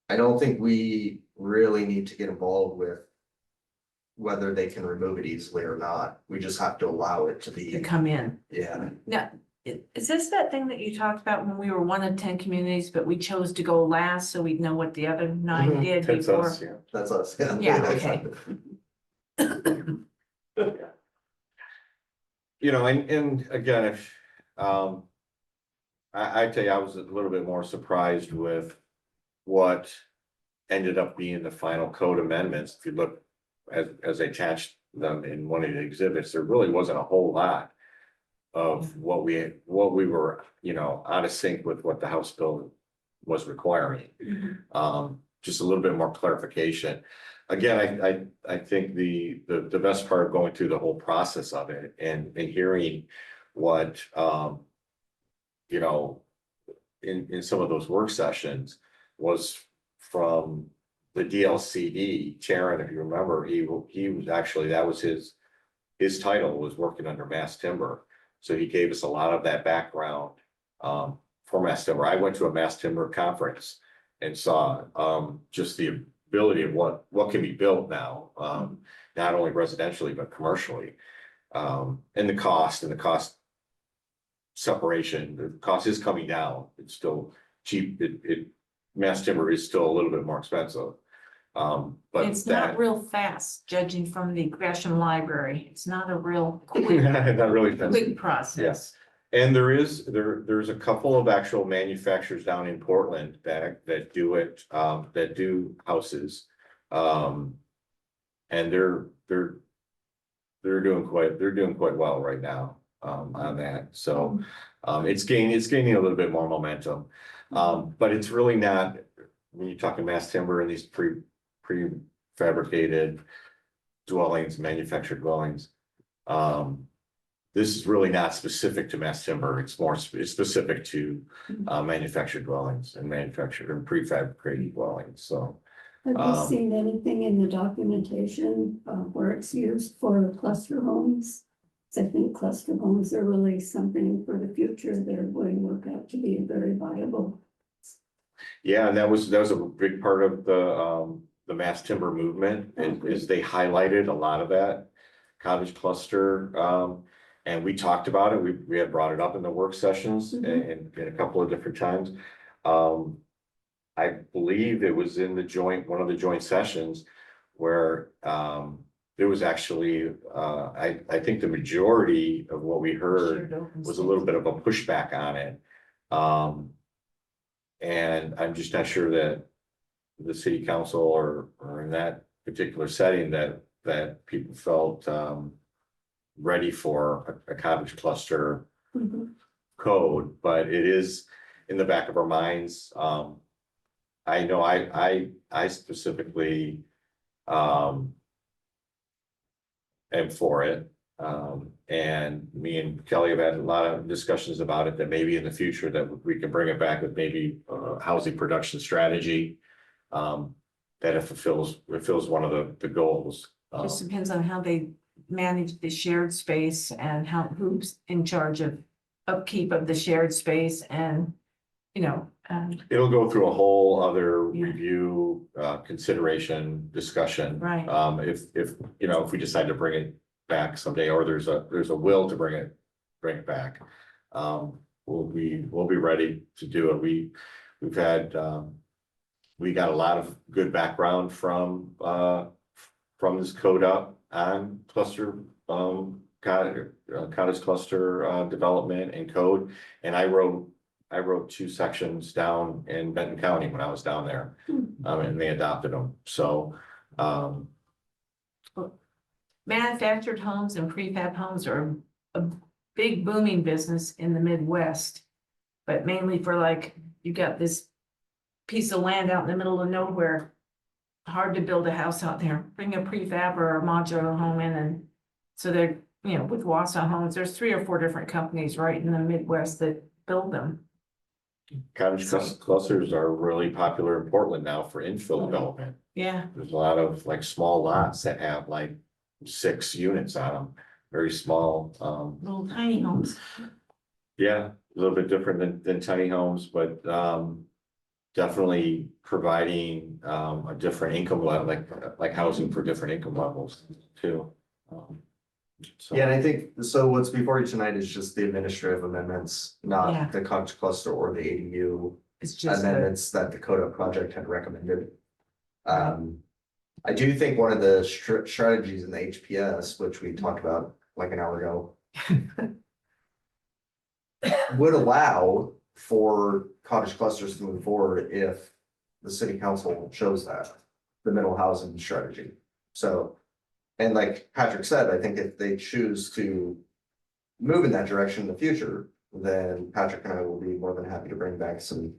I don't think we really need to get involved with whether they can remove it easily or not. We just have to allow it to To be, come in. yeah. Now, is this that thing that you talked about when we were one of 10 communities, but we chose to go last so we'd know what the other 9 Mhm. did That's before? us, yeah. That's us. Yeah, okay. You know, and again, if, I tell you, I was a little bit more surprised with what ended up being the final code amendments. If you look as I attached them in one of the exhibits, there really wasn't a whole lot of what we were, you know, out of sync with what the House bill was requiring. Just a little bit more clarification. Again, I think the best part of going through the whole process of it and hearing what, you know, in some of those work sessions was from the DLCD chair, and if you remember, he was actually, that was his title was working under Mass Timber. So he gave us a lot of that background, for Mass Timber. I went to a Mass Timber conference and saw, just the ability of what can be built now, not only residentially, but commercially. And the cost separation, the cost is coming down. It's still cheap. Mass timber is still a little bit more expensive. But It's not real fast, judging from the Gresham Library. It's not a real quick, not really quick expensive. process. And there's a couple of actual manufacturers down in Portland that do it, that do houses. And they're doing quite well right now, on that. So, it's gaining a little bit more momentum. But it's really not, when you're talking mass timber and these prefabricated dwellings, manufactured dwellings. This is really not specific to mass timber. It's specific to, manufactured dwellings and manufactured and prefabricated dwellings, so. Have you seen anything in the documentation where it's used for cluster homes? 'Cause I think cluster homes are really something for the future that are going to work out to be very viable. Yeah, and that was a big part of the mass timber movement, is they highlighted a lot of that cottage cluster. And we talked about it, we had brought it up in the work sessions and a couple of different times. I believe it was in one of the joint sessions where, there was actually, I think the majority of what we heard Shared open was a space. little bit of a pushback on it. And I'm just not sure that the city council or in that particular setting that people felt, ready for a cottage cluster code, but it is in the back of our minds. I know I specifically, am for it. And me and Kelly have had a lot of discussions about it, that maybe in the future that we can bring it back with maybe a housing production strategy. That it fulfills one of the goals. Just depends on how they manage the shared space and who's in charge of upkeep of the shared space and, you know, It'll go through a whole other Yeah. review, consideration, discussion. Right. If, you know, if we decide to bring it back someday, or there's a will to bring it back. We'll be ready to do it. We've had, we got a lot of good background from this code up on cluster, cottage cluster, development and code. And I wrote 2 sections down in Benton County when I was down there, and they adopted them. So, Manufactured homes and prefab homes are a big booming business in the Midwest. But mainly for like, you got this piece of land out in the middle of nowhere. Hard to build a house out there, bring a prefab or a modular home in, and so they're, you know, with Wausau Homes, there's 3 or 4 different companies right in the Midwest that build them. cottage clusters are really popular in Portland now for infill development. Yeah, There's a lot of like small lots that have like 6 units on them, very small. little tiny homes. Yeah, a little bit different than tiny homes, but definitely providing a different income level, like housing for different income levels too. So. Yeah, and I think, so what's before you tonight is just the administrative amendments, Yeah. not the cottage cluster or the ADU It's just, amendments that the CODA project had recommended. I do think one of the strategies in the HPS, which we talked about like an hour ago, would allow for cottage clusters to move forward if the city council shows that, the middle housing strategy. So, and like Patrick said, I think if they choose to move in that direction in the future, then Patrick and I will be more than happy to bring back some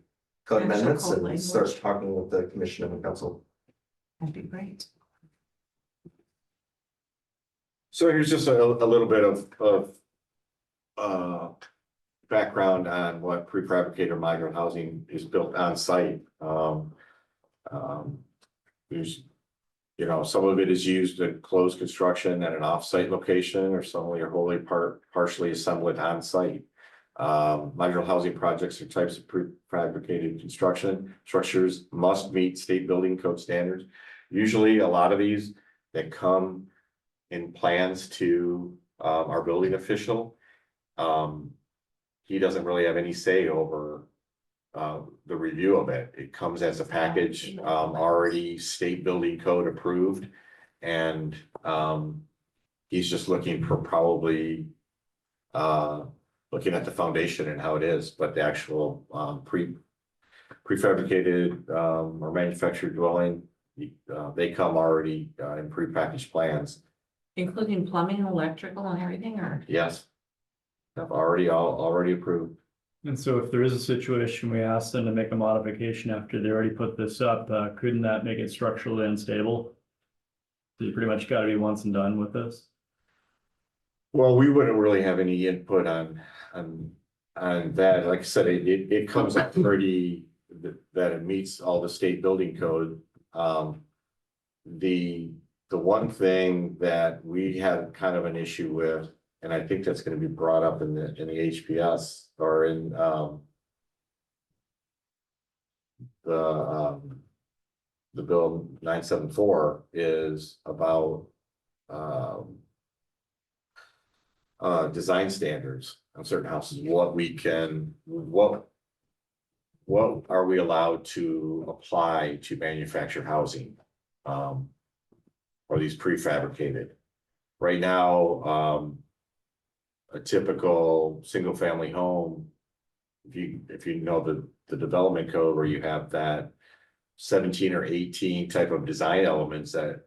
code Actual amendments code and language. start talking with the commission and the council. that'd be great. So here's just a little bit of background on what prefabricated modular housing is built on site. There's, you know, some of it is used in closed construction at an off-site location, or some are wholly partially assembled on site. Modular housing projects are types of prefabricated construction. Structures must meet state building code standards. Usually, a lot of these that come in plans to our building official. He doesn't really have any say over the review of it. It comes as a package, already state building code approved. And he's just looking for probably looking at the foundation and how it is, but the actual prefabricated or manufactured dwelling, they come already in prepackaged plans. Including plumbing, electrical and everything, or? Yes. I've already approved. And so if there is a situation, we ask them to make a modification after they already put this up, couldn't that make it structurally unstable? So you pretty much gotta be once and done with this? Well, we wouldn't really have any input on that. Like I said, it comes up pretty, that it meets all the state building code. The one thing that we had kind of an issue with, and I think that's gonna be brought up in the HPS or in the bill 974 is about design standards on certain houses, what are we allowed to apply to manufactured housing? Or these prefabricated. Right now, a typical single family home, if you know the development code where you have that 17 or 18 type of design elements that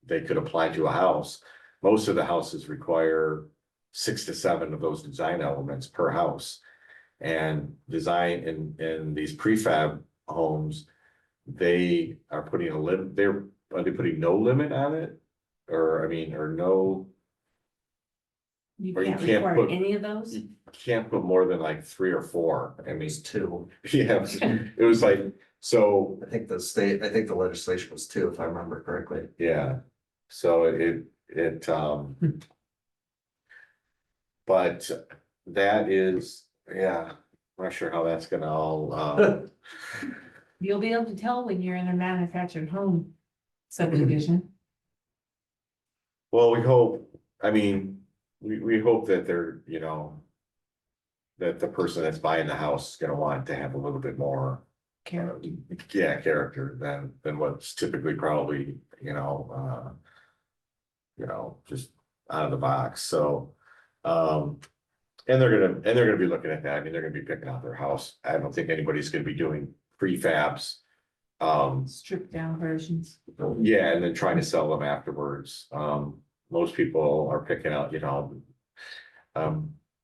they could apply to a house, most of the houses require 6 to 7 of those design elements per house. And design in these prefab homes, they are putting a limit, are they putting no limit on it? Or, I mean, or no, You Or you can't can't require put- any of those? you can't put more than like 3 or 4. I mean, It's 2. yeah, it was like, so, I think the legislation was 2, if I remember correctly. yeah. So but that is, yeah, I'm not sure how that's gonna all, You'll be able to tell when you're in a manufactured home subdivision. well, we hope, I mean, we hope that they're, you know, that the person that's buying the house is gonna want to have a little bit more, yeah, character than what's typically probably, just out of the box, so. And they're gonna be looking at that, I mean, they're gonna be picking out their house, I don't think anybody's gonna be doing prefabs. Stripped down versions. Yeah, and then trying to sell them afterwards, most people are picking out,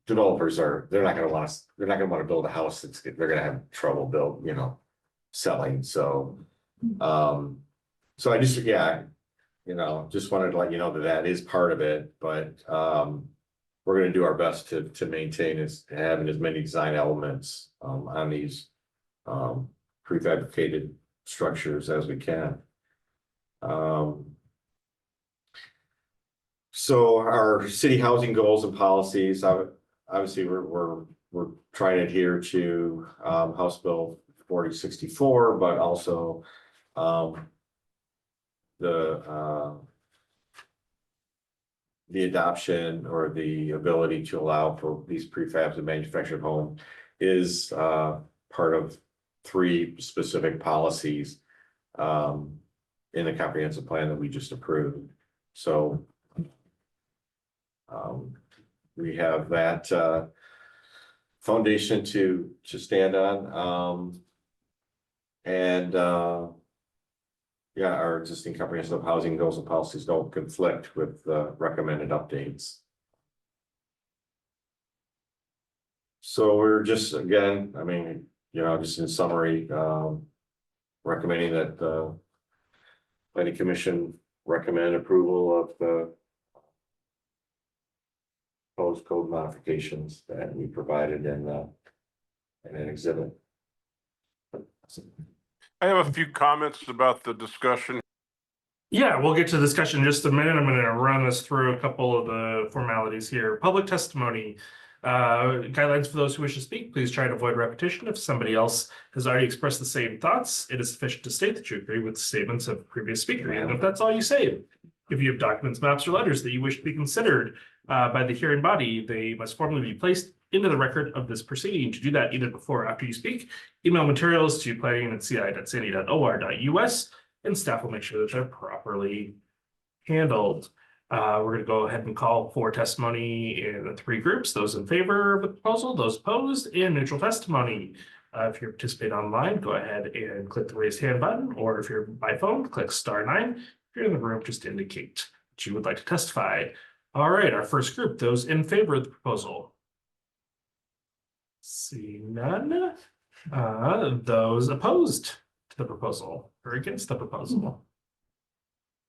developers they're not gonna wanna build a house they're gonna have trouble selling, so. So I just, just wanted to let you know that is part of it, but, we're gonna do our best to maintain having as many design elements, on these, prefabricated structures as we can. So our city housing goals and policies, obviously, we're trying to adhere to, House Bill 4064, but also, the adoption or the ability to allow for these prefabs and manufactured home is, part of 3 specific policies, in the comprehensive plan that we just approved. So, we have that, foundation to stand on, and, our existing comprehensive housing goals and policies don't conflict with the recommended updates. So we're just, again, I mean, just in summary, recommending that the planning commission recommend approval of the proposed code modifications that we provided in an exhibit. I have a few comments about the discussion. Yeah, we'll get to discussion in just a minute. I'm going to run us through a couple of the formalities here. Public testimony. Guidelines for those who wish to speak. Please try to avoid repetition. If somebody else has already expressed the same thoughts, it is sufficient to state that you agree with the statements of the previous speaker, even if that's all you say. If you have documents, maps, or letters that you wish to be considered by the hearing body, they must formally be placed into the record of this proceeding. To do that, either before or after you speak, email materials to planning@ci.sandy.or.us, and staff will make sure that they're properly handled. We're going to go ahead and call for testimony in the 3 groups: those in favor of the proposal, those opposed, and neutral testimony. If you're participating online, go ahead and click the raise hand button, or if you're by phone, click *9. If you're in the room, just indicate that you would like to testify. All right, our first group, those in favor of the proposal. See none. Those opposed to the proposal or against the proposal.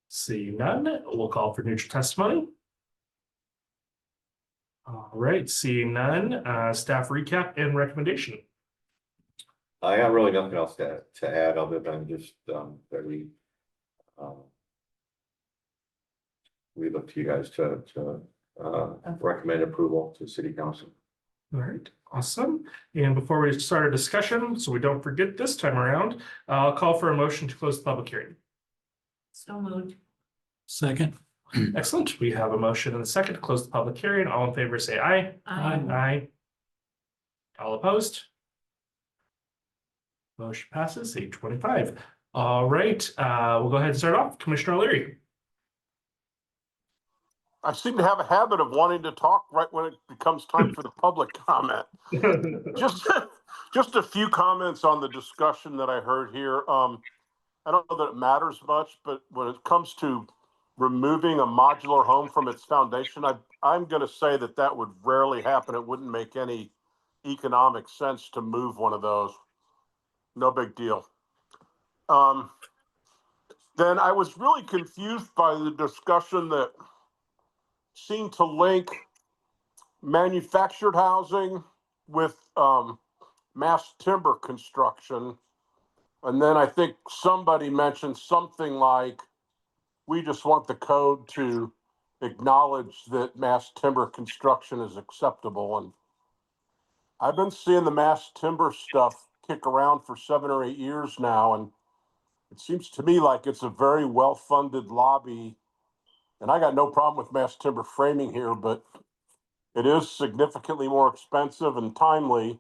See none. We'll call for neutral testimony. All right, seeing none, staff recap and recommendation. I have really nothing else to add other than just that we look to you guys to recommend approval to city council. All right, awesome. And before we start our discussion, so we don't forget this time around, I'll call for a motion to close the public hearing. So moved. Second. Excellent. We have a motion and a second to close the public hearing. All in favor, say aye. Aye. All opposed? Motion passes 825. All right, we'll go ahead and start off. Commissioner O'Leary. I seem to have a habit of wanting to talk right when it becomes time for the public comment. Just a few comments on the discussion that I heard here. I don't know that it matters much, but when it comes to removing a modular home from its foundation, I'm going to say that would rarely happen. It wouldn't make any economic sense to move one of those. No big deal. Then I was really confused by the discussion that seemed to link manufactured housing with mass timber construction. And then I think somebody mentioned something like, we just want the code to acknowledge that mass timber construction is acceptable. And I've been seeing the mass timber stuff kick around for 7 or 8 years now, and it seems to me like it's a very well-funded lobby. And I got no problem with mass timber framing here, but it is significantly more expensive and timely.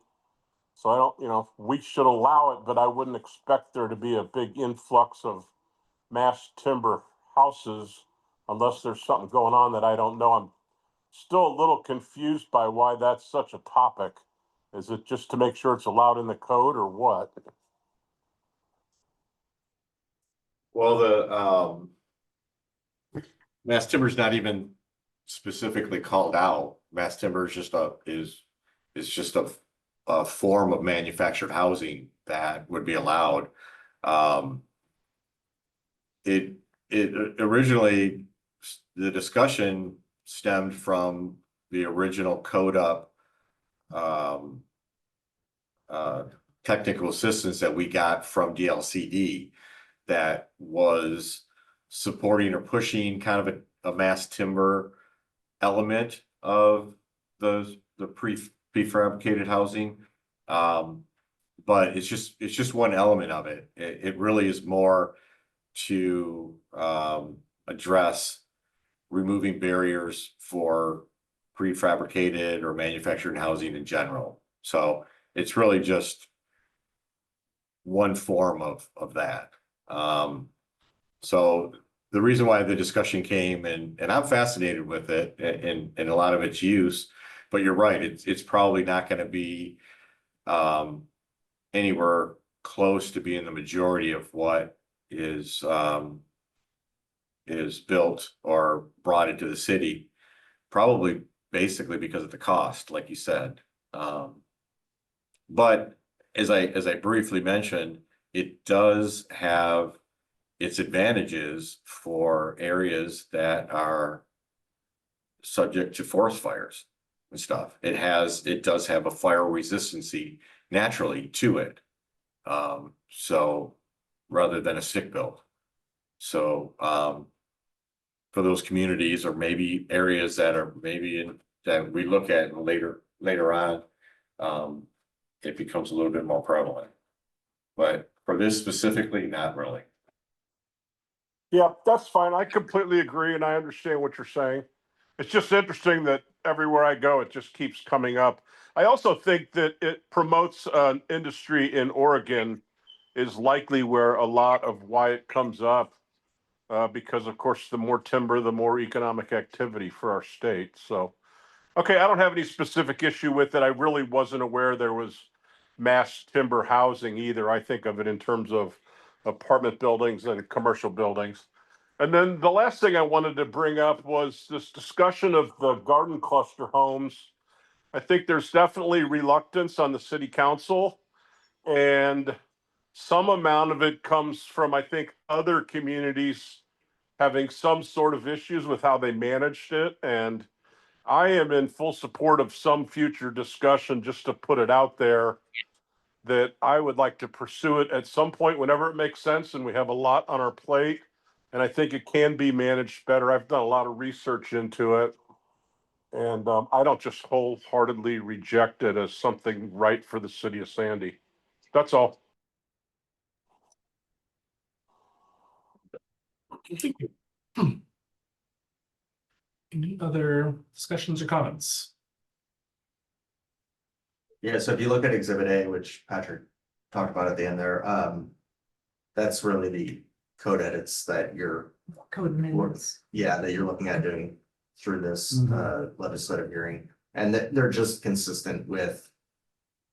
So I don't, we should allow it, but I wouldn't expect there to be a big influx of mass timber houses unless there's something going on that I don't know. I'm still a little confused by why that's such a topic. Is it just to make sure it's allowed in the code or what? Well, mass timber is not even specifically called out. Mass timber is just a form of manufactured housing that would be allowed. It originally, the discussion stemmed from the original code up technical assistance that we got from DLCD that was supporting or pushing kind of a mass timber element of the prefabricated housing. But it's just one element of it. It really is more to address removing barriers for prefabricated or manufactured housing in general. So it's really just one form of that. So the reason why the discussion came, and I'm fascinated with it and a lot of its use, but you're right, it's probably not going to be anywhere close to being the majority of what is built or brought into the city, probably basically because of the cost, like you said. But as I briefly mentioned, it does have its advantages for areas that are subject to forest fires and stuff. It does have a fire resistancy naturally to it. So rather than a stick built. So for those communities or maybe areas that are that we look at later on, it becomes a little bit more prevalent. But for this specifically, not really. Yeah, that's fine. I completely agree and I understand what you're saying. It's just interesting that everywhere I go, it just keeps coming up. I also think that it promotes an industry in Oregon is likely where a lot of why it comes up. Because of course, the more timber, the more economic activity for our state. So, okay, I don't have any specific issue with it. I really wasn't aware there was mass timber housing either. I think of it in terms of apartment buildings and commercial buildings. And then the last thing I wanted to bring up was this discussion of the garden cluster homes. I think there's definitely reluctance on the city council, and some amount of it comes from, I think, other communities having some sort of issues with how they managed it. And I am in full support of some future discussion, just to put it out there, that I would like to pursue it at some point whenever it makes sense and we have a lot on our plate. And I think it can be managed better. I've done a lot of research into it. And I don't just wholeheartedly reject it as something right for the city of Sandy. That's all. Thank you. Any other discussions or comments? Yeah, so if you look at Exhibit A, which Patrick talked about at the end there, that's really the code edits that you're, Code amendments. that you're looking at doing through this legislative hearing. And they're just consistent with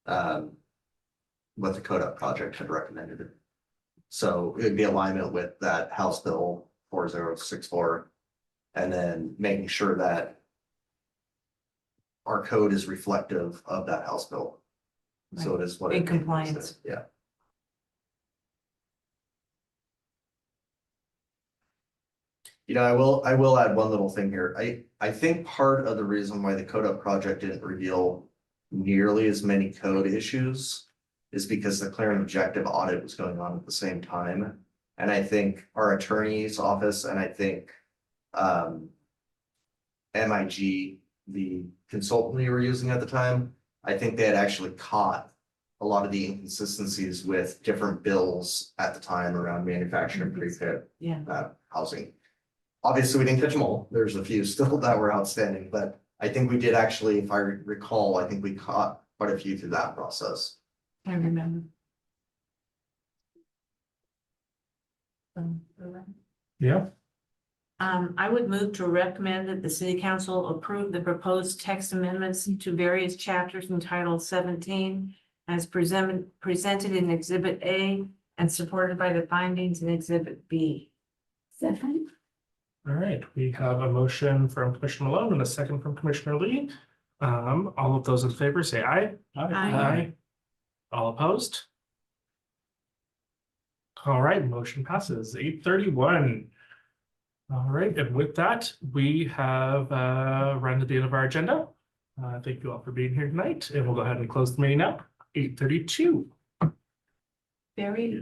what the code up project had recommended. So it'd be alignment with that House Bill 4064, and then making sure that our code is reflective of that House Bill. So it is what. In compliance. Yeah. I will add one little thing here. I think part of the reason why the code up project didn't reveal nearly as many code issues is because the clear and objective audit was going on at the same time. And I think our attorney's office and I think MIG, the consultant we were using at the time, I think they had actually caught a lot of the inconsistencies with different bills at the time around manufacturing pre-fit Yeah. housing. Obviously, we didn't catch them all. There's a few still that were outstanding, but I think we did actually, if I recall, I think we caught quite a few through that process. I remember. Yeah, I would move to recommend that the city council approve the proposed text amendments to various chapters in Title 17 as presented in Exhibit A and supported by the findings in Exhibit B. Second, all right, we have a motion from Commissioner Malone and a second from Commissioner Lee. All of those in favor say aye. Aye. All opposed? All right, motion passes 8:31. All right, and with that, we have run to the end of our agenda. Thank you all for being here tonight, and we'll go ahead and close the meeting now, 8:32. Very